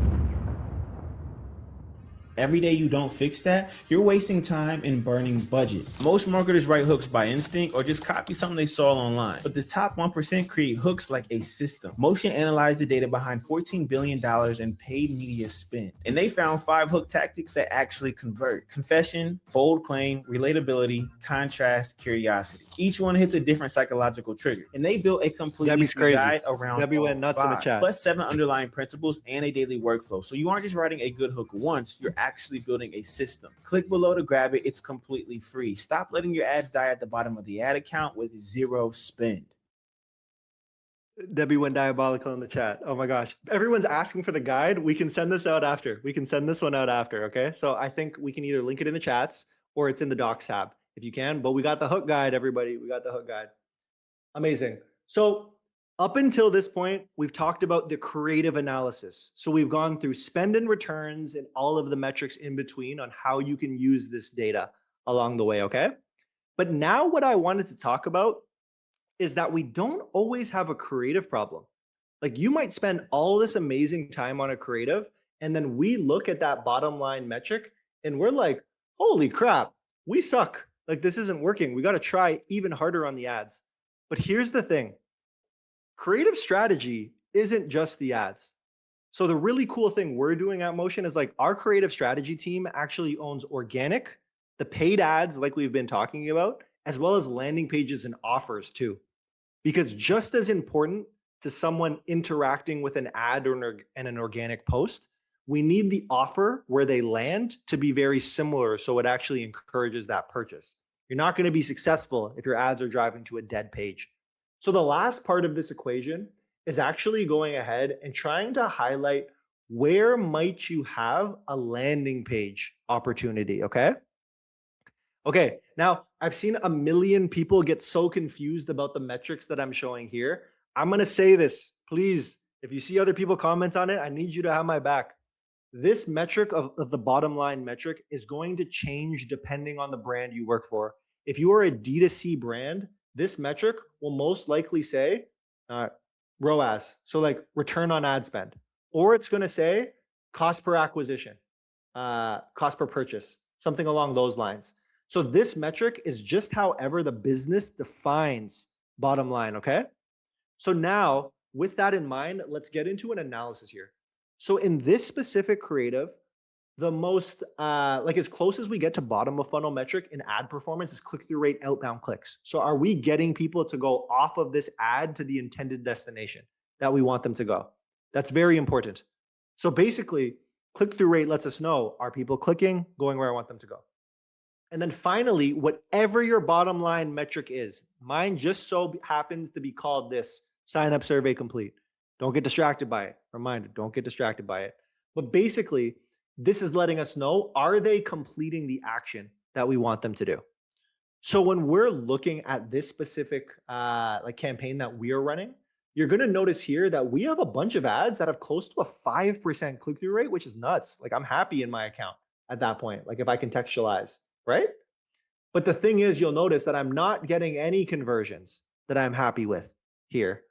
Every day you don't fix that, you're wasting time and burning budget. Most marketers write hooks by instinct or just copy something they saw online. But the top 1% create hooks like a system. Motion analyzed the data behind $14 billion in paid media spend. And they found 5 hook tactics that actually convert. Confession, bold claim, relatability, contrast, curiosity. Each one hits a different psychological trigger. And they built a completely free guide around Debbie went nuts in the chat. plus 7 underlying principles and a daily workflow. So you aren't just writing a good hook once, you're actually building a system. Click below to grab it. It's completely free. Stop letting your ads die at the bottom of the ad account with 0 spend. Debbie went diabolical in the chat. Oh my gosh. Everyone's asking for the guide. We can send this out after. We can send this one out after, okay? So I think we can either link it in the chats or it's in the docs tab if you can. But we got the hook guide, everybody. We got the hook guide. Amazing. So up until this point, we've talked about the creative analysis. So we've gone through spend and returns and all of the metrics in between on how you can use this data along the way, okay? But now what I wanted to talk about is that we don't always have a creative problem. Like you might spend all this amazing time on a creative, and then we look at that bottom line metric and we're like, holy crap, we suck. Like this isn't working. We got to try even harder on the ads. But here's the thing. Creative strategy isn't just the ads. So the really cool thing we're doing at Motion is like our creative strategy team actually owns organic, the paid ads like we've been talking about, as well as landing pages and offers too. Because just as important to someone interacting with an ad or an organic post, we need the offer where they land to be very similar so it actually encourages that purchase. You're not going to be successful if your ads are driving to a dead page. So the last part of this equation is actually going ahead and trying to highlight where might you have a landing page opportunity, okay? Okay, now I've seen a million people get so confused about the metrics that I'm showing here. I'm going to say this, please, if you see other people comment on it, I need you to have my back. This metric of the bottom line metric is going to change depending on the brand you work for. If you are a D2C brand, this metric will most likely say ROAS, so like return on ad spend, or it's going to say cost per acquisition, cost per purchase, something along those lines. So this metric is just however the business defines bottom line, okay? So now with that in mind, let's get into an analysis here. So in this specific creative, the most, like as close as we get to bottom of funnel metric in ad performance is click-through rate outbound clicks. So are we getting people to go off of this ad to the intended destination that we want them to go? That's very important. So basically, click-through rate lets us know, are people clicking, going where I want them to go? And then finally, whatever your bottom line metric is, mine just so happens to be called this, sign up survey complete. Don't get distracted by it. Reminder, don't get distracted by it. But basically, this is letting us know, are they completing the action that we want them to do? So when we're looking at this specific like campaign that we are running, you're going to notice here that we have a bunch of ads that have close to a 5% click-through rate, which is nuts. Like I'm happy in my account at that point, like if I contextualize, right? But the thing is, you'll notice that I'm not getting any conversions that I'm happy with here.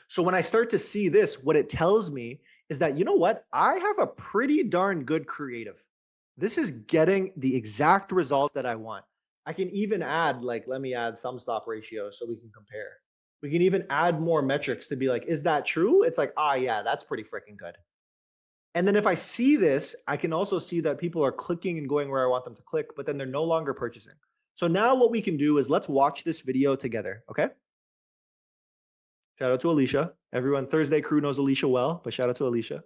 So when I start to see this, what it tells me is that, you know what? I have a pretty darn good creative. This is getting the exact results that I want. I can even add, like, let me add Thumbstop ratio so we can compare. We can even add more metrics to be like, is that true? It's like, yeah, that's pretty freaking good. And then if I see this, I can also see that people are clicking and going where I want them to click, but then they're no longer purchasing. So now what we can do is let's watch this video together, okay? Shout out to Alicia. Everyone, Thursday crew knows Alicia well, but shout out to Alicia.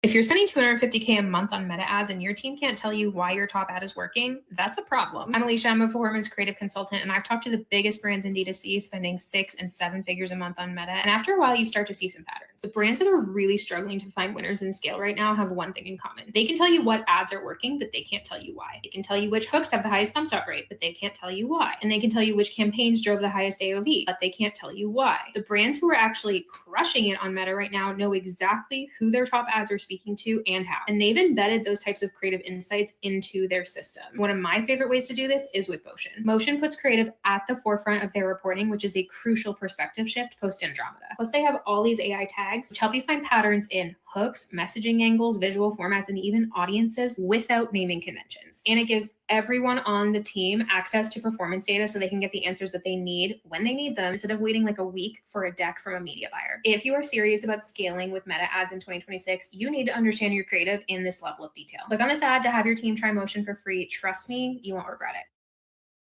If you're spending $250K a month on meta ads and your team can't tell you why your top ad is working, that's a problem. I'm Alicia, I'm a performance creative consultant, and I've talked to the biggest brands in D2C spending 6 and 7 figures a month on meta. And after a while, you start to see some patterns. The brands that are really struggling to find winners in scale right now have one thing in common. They can tell you what ads are working, but they can't tell you why. They can tell you which hooks have the highest thumbstop rate, but they can't tell you why. And they can tell you which campaigns drove the highest AOV, but they can't tell you why. The brands who are actually crushing it on meta right now know exactly who their top ads are speaking to and how. And they've embedded those types of creative insights into their system. One of my favorite ways to do this is with Motion. Motion puts creative at the forefront of their reporting, which is a crucial perspective shift post Andromeda. Plus they have all these AI tags tags, which help you find patterns in hooks, messaging angles, visual formats, and even audiences without naming conventions. And it gives everyone on the team access to performance data so they can get the answers that they need when they need them instead of waiting like a week for a deck from a media buyer. If you are serious about scaling with meta ads in 2026, you need to understand your creative in this level of detail. Click on this ad to have your team try Motion for free. Trust me, you won't regret it.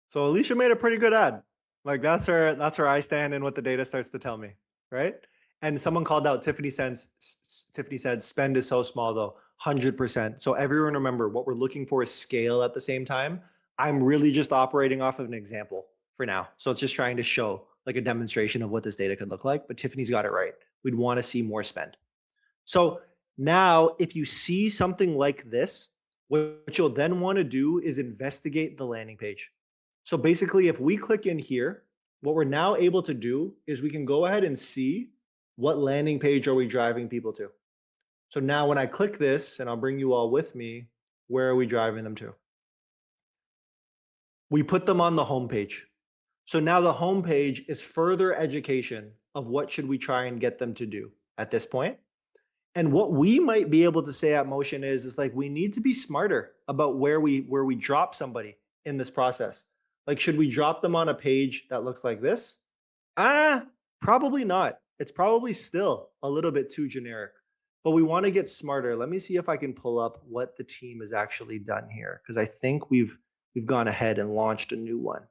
So Alicia made a pretty good ad. Like that's where I stand and what the data starts to tell me, right? And someone called out Tiffany said spend is so small though, 100%. So everyone remember what we're looking for is scale at the same time. I'm really just operating off of an example for now. So it's just trying to show like a demonstration of what this data could look like, but Tiffany's got it right. We'd want to see more spend. So now if you see something like this, what you'll then want to do is investigate the landing page. So basically, if we click in here, what we're now able to do is we can go ahead and see what landing page are we driving people to. So now when I click this, and I'll bring you all with me, where are we driving them to? We put them on the home page. So now the home page is further education of what should we try and get them to do at this point. And what we might be able to say at Motion is like we need to be smarter about where we drop somebody in this process. Like, should we drop them on a page that looks like this? Probably not. It's probably still a little bit too generic, but we want to get smarter. Let me see if I can pull up what the team has actually done here, because I think we've gone ahead and launched a new one.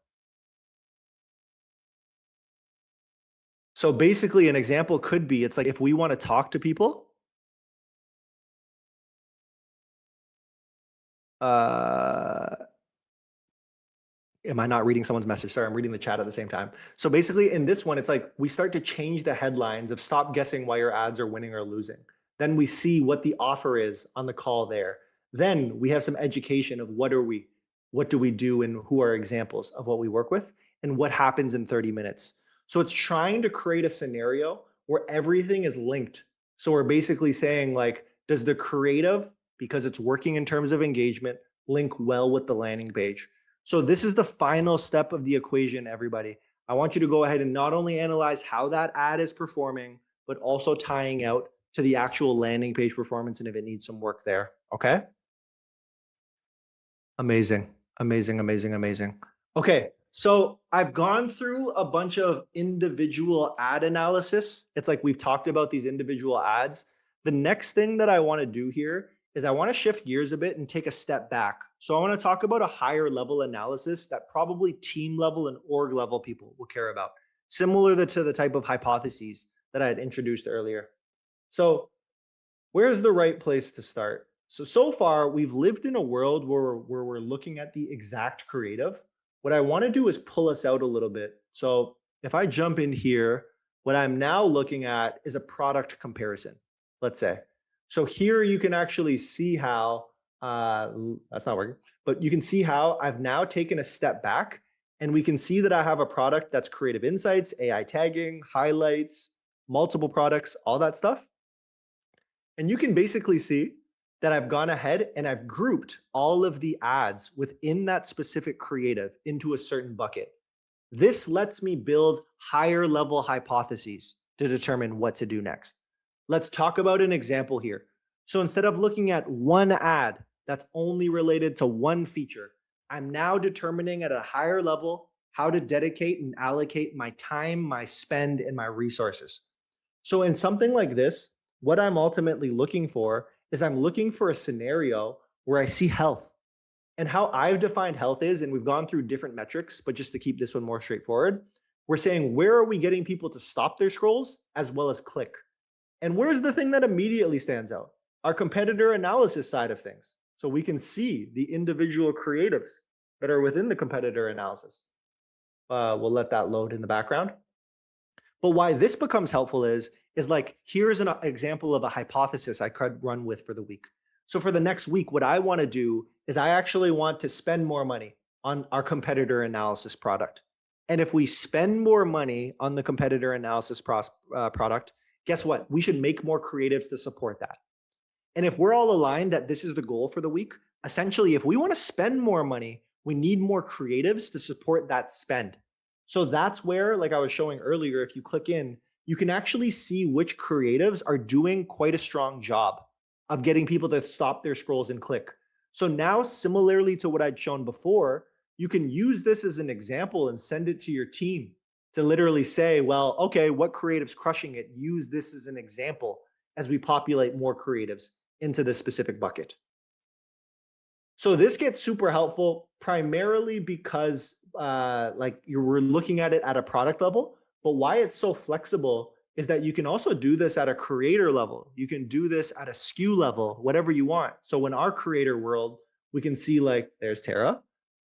So basically an example could be, it's like if we want to talk to people, am I not reading someone's message? Sorry, I'm reading the chat at the same time. So basically in this one, it's like we start to change the headlines of stop guessing why your ads are winning or losing. Then we see what the offer is on the call there. Then we have some education of what do we do and who are examples of what we work with and what happens in 30 minutes. So it's trying to create a scenario where everything is linked. So we're basically saying like, does the creative, because it's working in terms of engagement, link well with the landing page? So this is the final step of the equation, everybody. I want you to go ahead and not only analyze how that ad is performing, but also tying out to the actual landing page performance and if it needs some work there, okay? Amazing, amazing, amazing, amazing. Okay, so I've gone through a bunch of individual ad analysis. It's like we've talked about these individual ads. The next thing that I want to do here is I want to shift gears a bit and take a step back. So I want to talk about a higher level analysis that probably team level and org level people will care about, similar to the type of hypotheses that I had introduced earlier. So where's the right place to start? So far, we've lived in a world where we're looking at the exact creative. What I want to do is pull us out a little bit. So if I jump in here, what I'm now looking at is a product comparison, let's say. So here you can actually see how, that's not working, but you can see how I've now taken a step back and we can see that I have a product that's creative insights, AI tagging, highlights, multiple products, all that stuff. And you can basically see that I've gone ahead and I've grouped all of the ads within that specific creative into a certain bucket. This lets me build higher level hypotheses to determine what to do next. Let's talk about an example here. So instead of looking at one ad that's only related to one feature, I'm now determining at a higher level how to dedicate and allocate my time, my spend, and my resources. So in something like this, what I'm ultimately looking for is I'm looking for a scenario where I see health. And how I've defined health is, and we've gone through different metrics, but just to keep this one more straightforward, we're saying where are we getting people to stop their scrolls as well as click? And where's the thing that immediately stands out? Our competitor analysis side of things. So we can see the individual creatives that are within the competitor analysis. We'll let that load in the background. But why this becomes helpful is like, here's an example of a hypothesis I could run with for the week. So for the next week, what I want to do is I actually want to spend more money on our competitor analysis product. And if we spend more money on the competitor analysis product, guess what? We should make more creatives to support that. And if we're all aligned that this is the goal for the week, essentially, if we want to spend more money, we need more creatives to support that spend. So that's where, like I was showing earlier, if you click in, you can actually see which creatives are doing quite a strong job of getting people to stop their scrolls and click. So now, similarly to what I'd shown before, you can use this as an example and send it to your team to literally say, well, okay, what creative's crushing it? Use this as an example as we populate more creatives into this specific bucket. So this gets super helpful primarily because like you were looking at it at a product level, but why it's so flexible is that you can also do this at a creator level. You can do this at a SKU level, whatever you want. So in our creator world, we can see like there's Tara,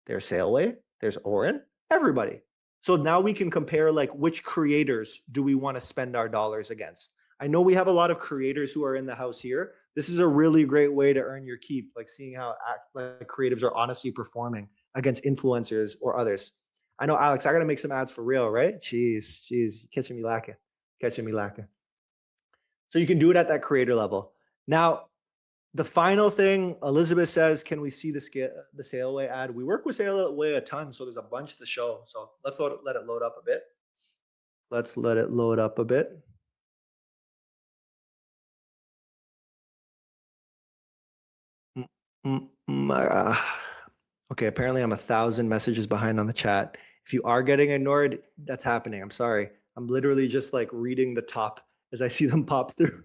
there's Sailway, there's Oren, everybody. So now we can compare like which creators do we want to spend our dollars against. I know we have a lot of creators who are in the house here. This is a really great way to earn your keep, like seeing how like creatives are honestly performing against influencers or others. I know, Alex, I got to make some ads for real, right? Jeez, you're catching me lacking, catching me lacking. So you can do it at that creator level. Now, the final thing, Elizabeth says, can we see the Sailway ad? We work with Sailway a ton, so there's a bunch to show. So let's let it load up a bit. Let's let it load up a bit. Okay, apparently I'm 1,000 messages behind on the chat. If you are getting ignored, that's happening. I'm sorry. I'm literally just like reading the top as I see them pop through.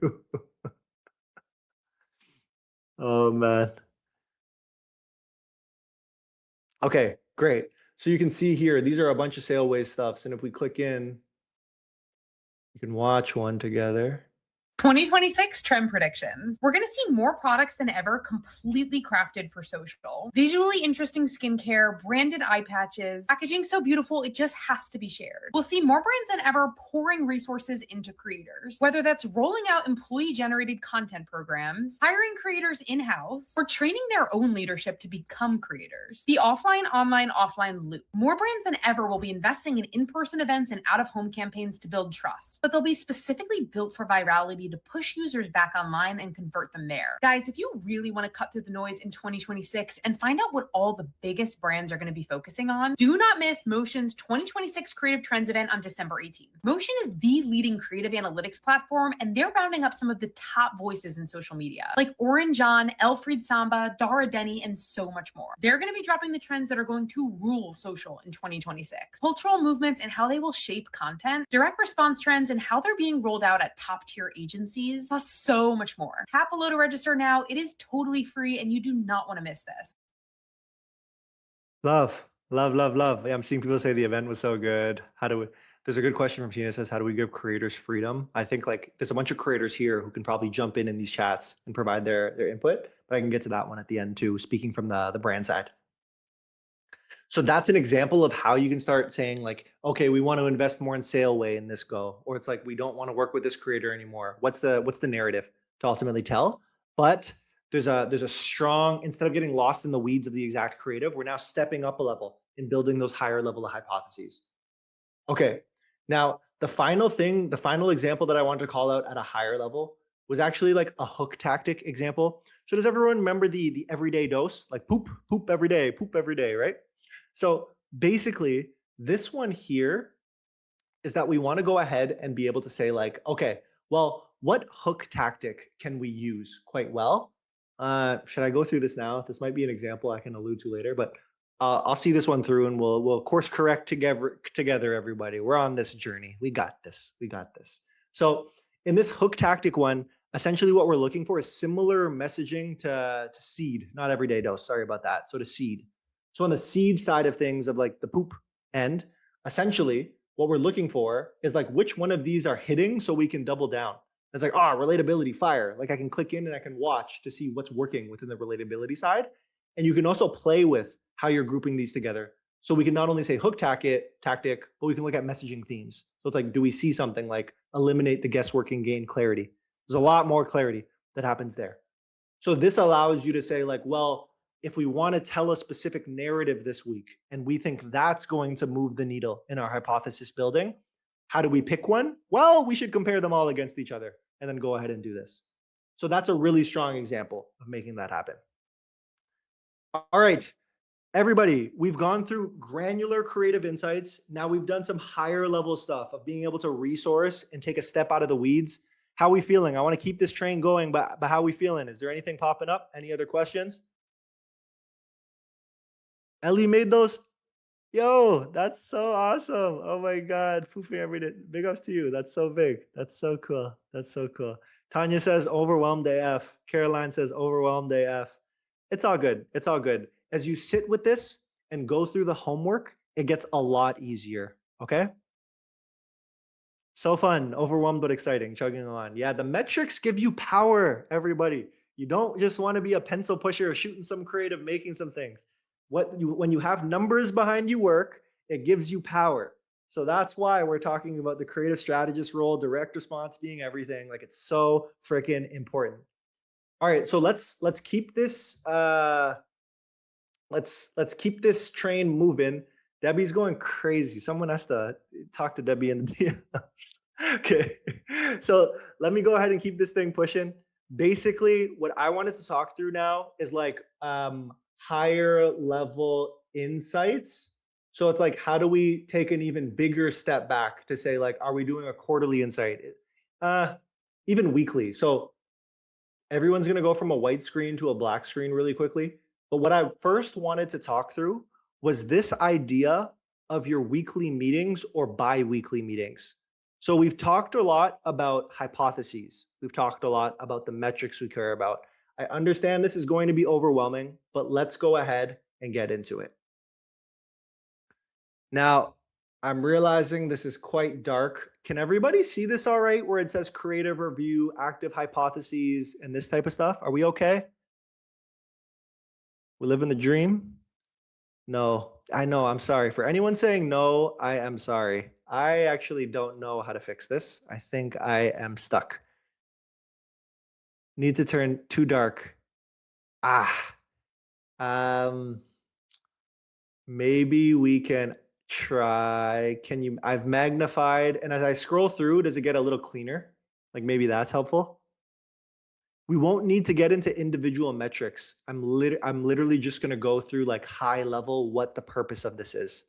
Oh man. Okay, great. So you can see here, these are a bunch of Sailway stuffs. And if we click in, you can watch one together. 2026 trend predictions. We're going to see more products than ever completely crafted for social. Visually interesting skincare, branded eye patches, packaging so beautiful it just has to be shared. We'll see more brands than ever pouring resources into creators, whether that's rolling out employee-generated content programs, hiring creators in-house, or training their own leadership to become creators. The offline, online, offline loop. More brands than ever will be investing in in-person events and out-of-home campaigns to build trust, but they'll be specifically built for virality to push users back online and convert them there. Guys, if you really want to cut through the noise in 2026 and find out what all the biggest brands are going to be focusing on, do not miss Motion's 2026 Creative Trends event on December 18th. Motion is the leading creative analytics platform, and they're rounding up some of the top voices in social media, like Oren John, Elfried Samba, Dara Denny, and so much more. They're going to be dropping the trends that are going to rule social in 2026. Cultural movements and how they will shape content, direct response trends and how they're being rolled out at top-tier agencies, plus so much more. Tap below to register now. It is totally free and you do not want to miss this. Love. Yeah, I'm seeing people say the event was so good. There's a good question from Tina, says, how do we give creators freedom? I think like there's a bunch of creators here who can probably jump in these chats and provide their input, but I can get to that one at the end too, speaking from the brand side. So that's an example of how you can start saying like, okay, we want to invest more in Sailway in this go, or it's like we don't want to work with this creator anymore. What's the narrative to ultimately tell? But there's a strong, instead of getting lost in the weeds of the exact creative, we're now stepping up a level in building those higher level of hypotheses. Okay, now the final example that I wanted to call out at a higher level was actually like a hook tactic example. So does everyone remember the everyday dose? Like poop every day, right? So basically, this one here is that we want to go ahead and be able to say like, okay, well, what hook tactic can we use quite well? Should I go through this now? This might be an example I can allude to later, but I'll see this one through and we'll course correct together, everybody. We're on this journey. We got this. So in this hook tactic one, essentially what we're looking for is similar messaging to seed, not everyday dose. Sorry about that. So to seed. So on the seed side of things of like the poop end, essentially what we're looking for is like which one of these are hitting so we can double down. It's like, relatability fire. Like I can click in and I can watch to see what's working within the relatability side. And you can also play with how you're grouping these together. So we can not only say hook tactic, but we can look at messaging themes. So it's like, do we see something like eliminate the guesswork and gain clarity? There's a lot more clarity that happens there. So this allows you to say like, well, if we want to tell a specific narrative this week and we think that's going to move the needle in our hypothesis building, how do we pick one? Well, we should compare them all against each other and then go ahead and do this. So that's a really strong example of making that happen. All right. Everybody, we've gone through granular creative insights. Now we've done some higher level stuff of being able to resource and take a step out of the weeds. How are we feeling? I want to keep this train going, but how are we feeling? Is there anything popping up? Any other questions? Ellie made those? Yo, that's so awesome. Oh my God. Poofy every day. Big ups to you. That's so big. That's so cool. That's so cool. Tanya says overwhelmed AF. Caroline says overwhelmed AF. It's all good. It's all good. As you sit with this and go through the homework, it gets a lot easier. Okay. So fun, overwhelmed but exciting, chugging along. Yeah, the metrics give you power, everybody. You don't just want to be a pencil pusher, shooting some creative, making some things. When you have numbers behind your work, it gives you power. So that's why we're talking about the creative strategist role, direct response being everything. Like it's so freaking important. All right, so let's keep this let's keep this train moving. Debbie's going crazy. Someone has to talk to Debbie in the DMs. Okay, so let me go ahead and keep this thing pushing. Basically, what I wanted to talk through now is like higher level insights. So it's like, how do we take an even bigger step back to say like, are we doing a quarterly insight? Even weekly. So everyone's going to go from a white screen to a black screen really quickly. But what I first wanted to talk through was this idea of your weekly meetings or bi-weekly meetings. So we've talked a lot about hypotheses. We've talked a lot about the metrics we care about. I understand this is going to be overwhelming, but let's go ahead and get into it. Now, I'm realizing this is quite dark. Can everybody see this all right, where it says creative review, active hypotheses, and this type of stuff? Are we okay? We live in the dream? No, I know, I'm sorry. For anyone saying no, I am sorry. I actually don't know how to fix this. I think I am stuck. Need to turn too dark. Maybe we can try. I've magnified, and as I scroll through, does it get a little cleaner? Like maybe that's helpful. We won't need to get into individual metrics. I'm literally just going to go through like high level what the purpose of this is.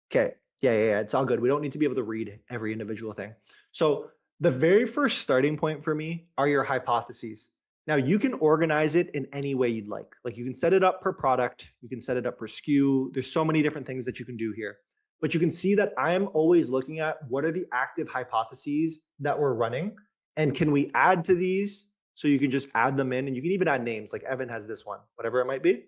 Okay. Yeah. It's all good. We don't need to be able to read every individual thing. So the very first starting point for me are your hypotheses. Now you can organize it in any way you'd like. Like you can set it up per product. You can set it up per SKU. There's so many different things that you can do here. But you can see that I'm always looking at what are the active hypotheses that we're running, and can we add to these? So you can just add them in, and you can even add names like Evan has this one, whatever it might be.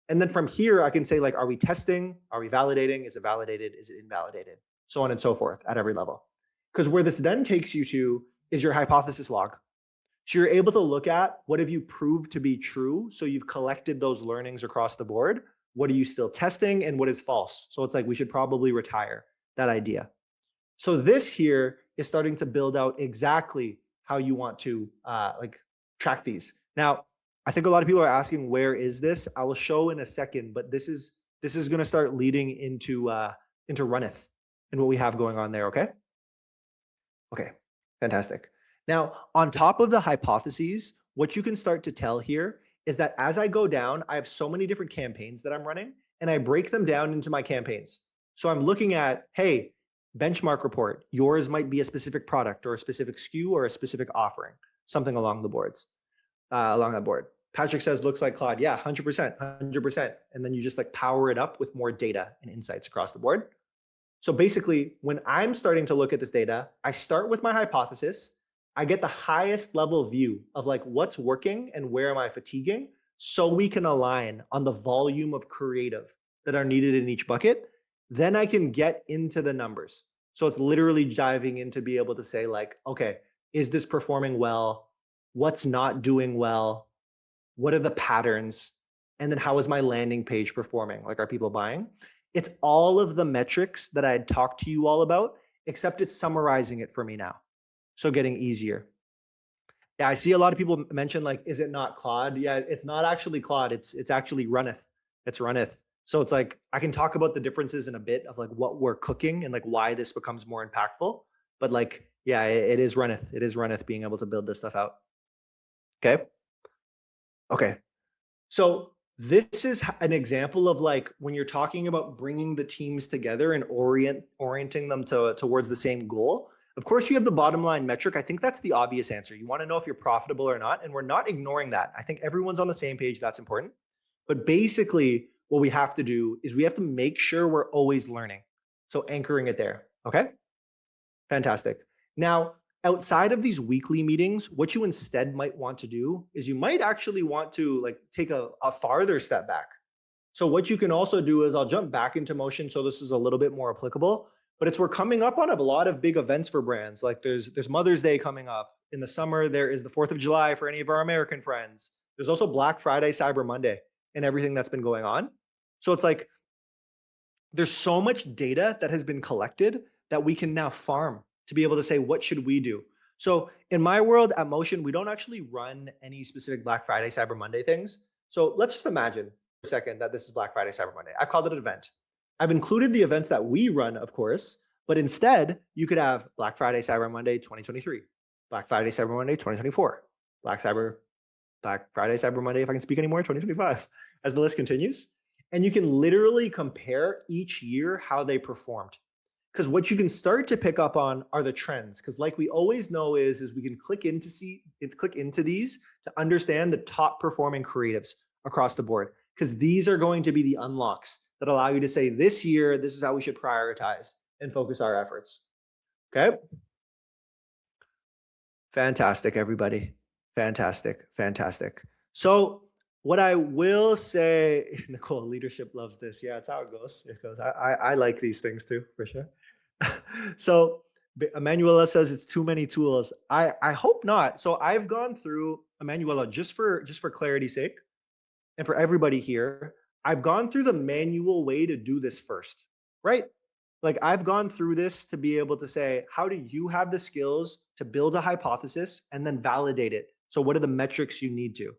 And then from here, I can say like, are we testing? Are we validating? Is it validated? Is it invalidated? So on and so forth at every level. Because where this then takes you to is your hypothesis log. So you're able to look at what have you proved to be true. So you've collected those learnings across the board. What are you still testing and what is false? So it's like, we should probably retire that idea. So this here is starting to build out exactly how you want to like track these. Now, I think a lot of people are asking, where is this? I will show in a second, but this is going to start leading into Runneth and what we have going on there. Okay. Okay. Fantastic. Now, on top of the hypotheses, what you can start to tell here is that as I go down, I have so many different campaigns that I'm running, and I break them down into my campaigns. So I'm looking at, hey, benchmark report, yours might be a specific product or a specific SKU or a specific offering, something along the boards, along that board. Patrick says, looks like Claude. Yeah, 100%, 100%. And then you just like power it up with more data and insights across the board. So basically, when I'm starting to look at this data, I start with my hypothesis. I get the highest level view of like what's working and where am I fatiguing, so we can align on the volume of creative that are needed in each bucket. Then I can get into the numbers. So it's literally diving in to be able to say like, okay, is this performing well? What's not doing well? What are the patterns? And then how is my landing page performing? Like, are people buying? It's all of the metrics that I had talked to you all about, except it's summarizing it for me now. So getting easier. Yeah, I see a lot of people mention like, is it not Claude? Yeah, it's not actually Claude. It's actually Runneth. It's Runneth. So it's like, I can talk about the differences in a bit of like what we're cooking and like why this becomes more impactful. But like, yeah, it is Runneth. It is Runneth being able to build this stuff out. Okay. Okay. So This is an example of like when you're talking about bringing the teams together and orienting them towards the same goal. Of course, you have the bottom line metric. I think that's the obvious answer. You want to know if you're profitable or not, and we're not ignoring that. I think everyone's on the same page. That's important. But basically, what we have to do is we have to make sure we're always learning. So anchoring it there. Okay. Fantastic. Now, outside of these weekly meetings, what you instead might want to do is you might actually want to like take a farther step back. So what you can also do is I'll jump back into motion. So this is a little bit more applicable, but it's we're coming up on a lot of big events for brands. Like there's Mother's Day coming up. In the summer, there is the 4th of July for any of our American friends. There's also Black Friday, Cyber Monday, and everything that's been going on. So it's like there's so much data that has been collected that we can now farm to be able to say, what should we do? So in my world at Motion, we don't actually run any specific Black Friday, Cyber Monday things. So let's just imagine for a second that this is Black Friday, Cyber Monday. I've called it an event. I've included the events that we run, of course, but instead you could have Black Friday, Cyber Monday 2023, Black Friday, Cyber Monday 2024, Black Friday, Cyber Monday, if I can speak anymore, 2025, as the list continues. And you can literally compare each year how they performed. Because what you can start to pick up on are the trends. Because like we always know is we can click into these to understand the top performing creatives across the board. Because these are going to be the unlocks that allow you to say this year, this is how we should prioritize and focus our efforts. Okay. Fantastic, everybody. Fantastic, fantastic. So what I will say, Nicole, leadership loves this. Yeah, it's how it goes. It goes. I like these things too, for sure. So Emanuela says it's too many tools. I hope not. So I've gone through, Emanuela, just for clarity's sake, and for everybody here, I've gone through the manual way to do this first, right? Like I've gone through this to be able to say, how do you have the skills to build a hypothesis and then validate it? So what are the metrics you need to?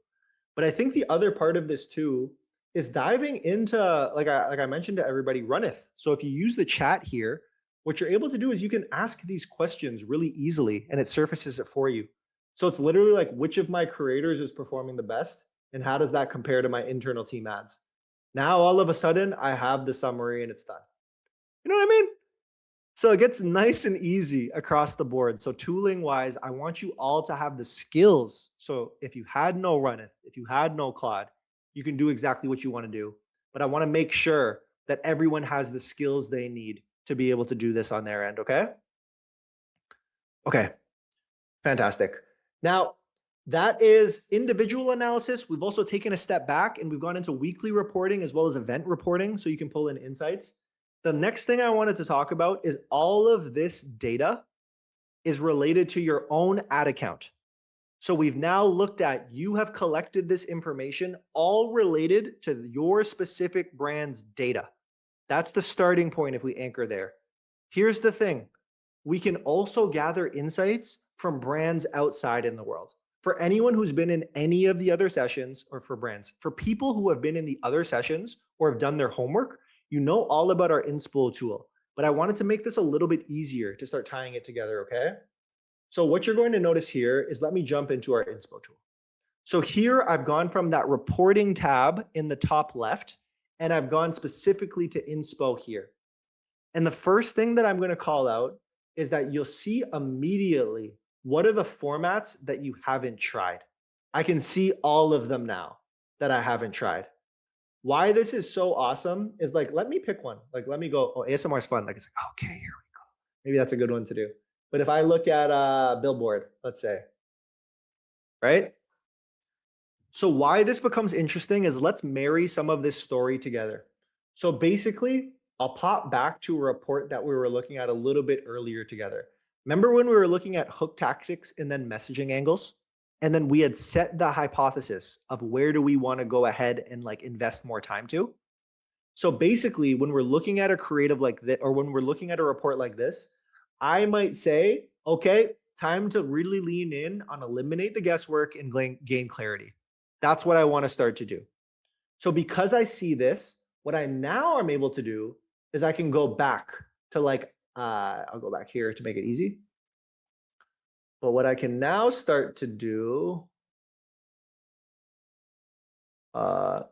But I think the other part of this too is diving into, like I mentioned to everybody, runneth. So if you use the chat here, what you're able to do is you can ask these questions really easily and it surfaces it for you. So it's literally like, which of my creators is performing the best? And how does that compare to my internal team ads? Now, all of a sudden, I have the summary and it's done. You know what I mean? So it gets nice and easy across the board. So tooling wise, I want you all to have the skills. So if you had no Runneth, if you had no Claude, you can do exactly what you want to do. But I want to make sure that everyone has the skills they need to be able to do this on their end. Okay. Okay. Fantastic. Now, that is individual analysis. We've also taken a step back and we've gone into weekly reporting as well as event reporting so you can pull in insights. The next thing I wanted to talk about is all of this data is related to your own ad account. So we've now looked at, you have collected this information all related to your specific brand's data. That's the starting point if we anchor there. Here's the thing. We can also gather insights from brands outside in the world. For anyone who's been in any of the other sessions, or for brands, for people who have been in the other sessions or have done their homework, you know all about our Inspo tool, but I wanted to make this a little bit easier to start tying it together, okay? So what you're going to notice here is, let me jump into our Inspo tool. So here I've gone from that reporting tab in the top left, and I've gone specifically to Inspo here. And the first thing that I'm going to call out is that you'll see immediately what are the formats that you haven't tried. I can see all of them now that I haven't tried. Why this is so awesome is like, let me pick one. Like, let me go, oh, ASMR is fun. Like, it's like, okay, here we go. Maybe that's a good one to do. But if I look at Billboard, let's say, right? So why this becomes interesting is let's marry some of this story together. So basically, I'll pop back to a report that we were looking at a little bit earlier together. Remember when we were looking at hook tactics and then messaging angles? And then we had set the hypothesis of where do we want to go ahead and like invest more time to. So basically, when we're looking at a creative like that, or when we're looking at a report like this, I might say, okay, time to really lean in on eliminate the guesswork and gain clarity. That's what I want to start to do. So because I see this, what I now am able to do is I can go back to like, I'll go back here to make it easy. But what I can now start to do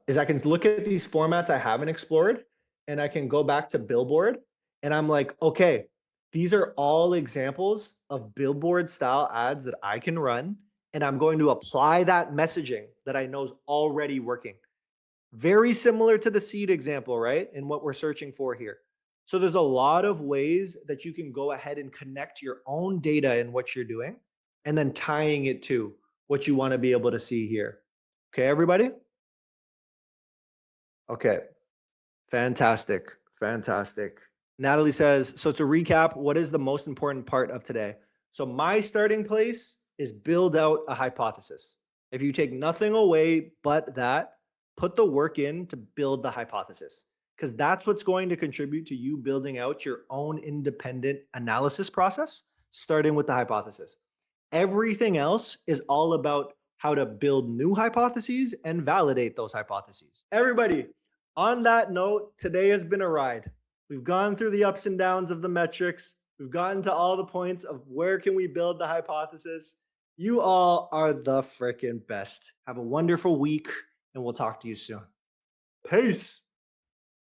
is I can look at these formats I haven't explored, and I can go back to Billboard, and I'm like, okay, these are all examples of Billboard style ads that I can run, and I'm going to apply that messaging that I know is already working. Very similar to the seed example, right? And what we're searching for here. So there's a lot of ways that you can go ahead and connect your own data in what you're doing, and then tying it to what you want to be able to see here. Okay, everybody? Okay, fantastic, fantastic. Natalie says, so to recap, what is the most important part of today? So my starting place is build out a hypothesis. If you take nothing away but that, put the work in to build the hypothesis, because that's what's going to contribute to you building out your own independent analysis process, starting with the hypothesis. Everything else is all about how to build new hypotheses and validate those hypotheses. Everybody, on that note, today has been a ride. We've gone through the ups and downs of the metrics. We've gotten to all the points of where can we build the hypothesis. You all are the freaking best. Have a wonderful week, and we'll talk to you soon. Peace.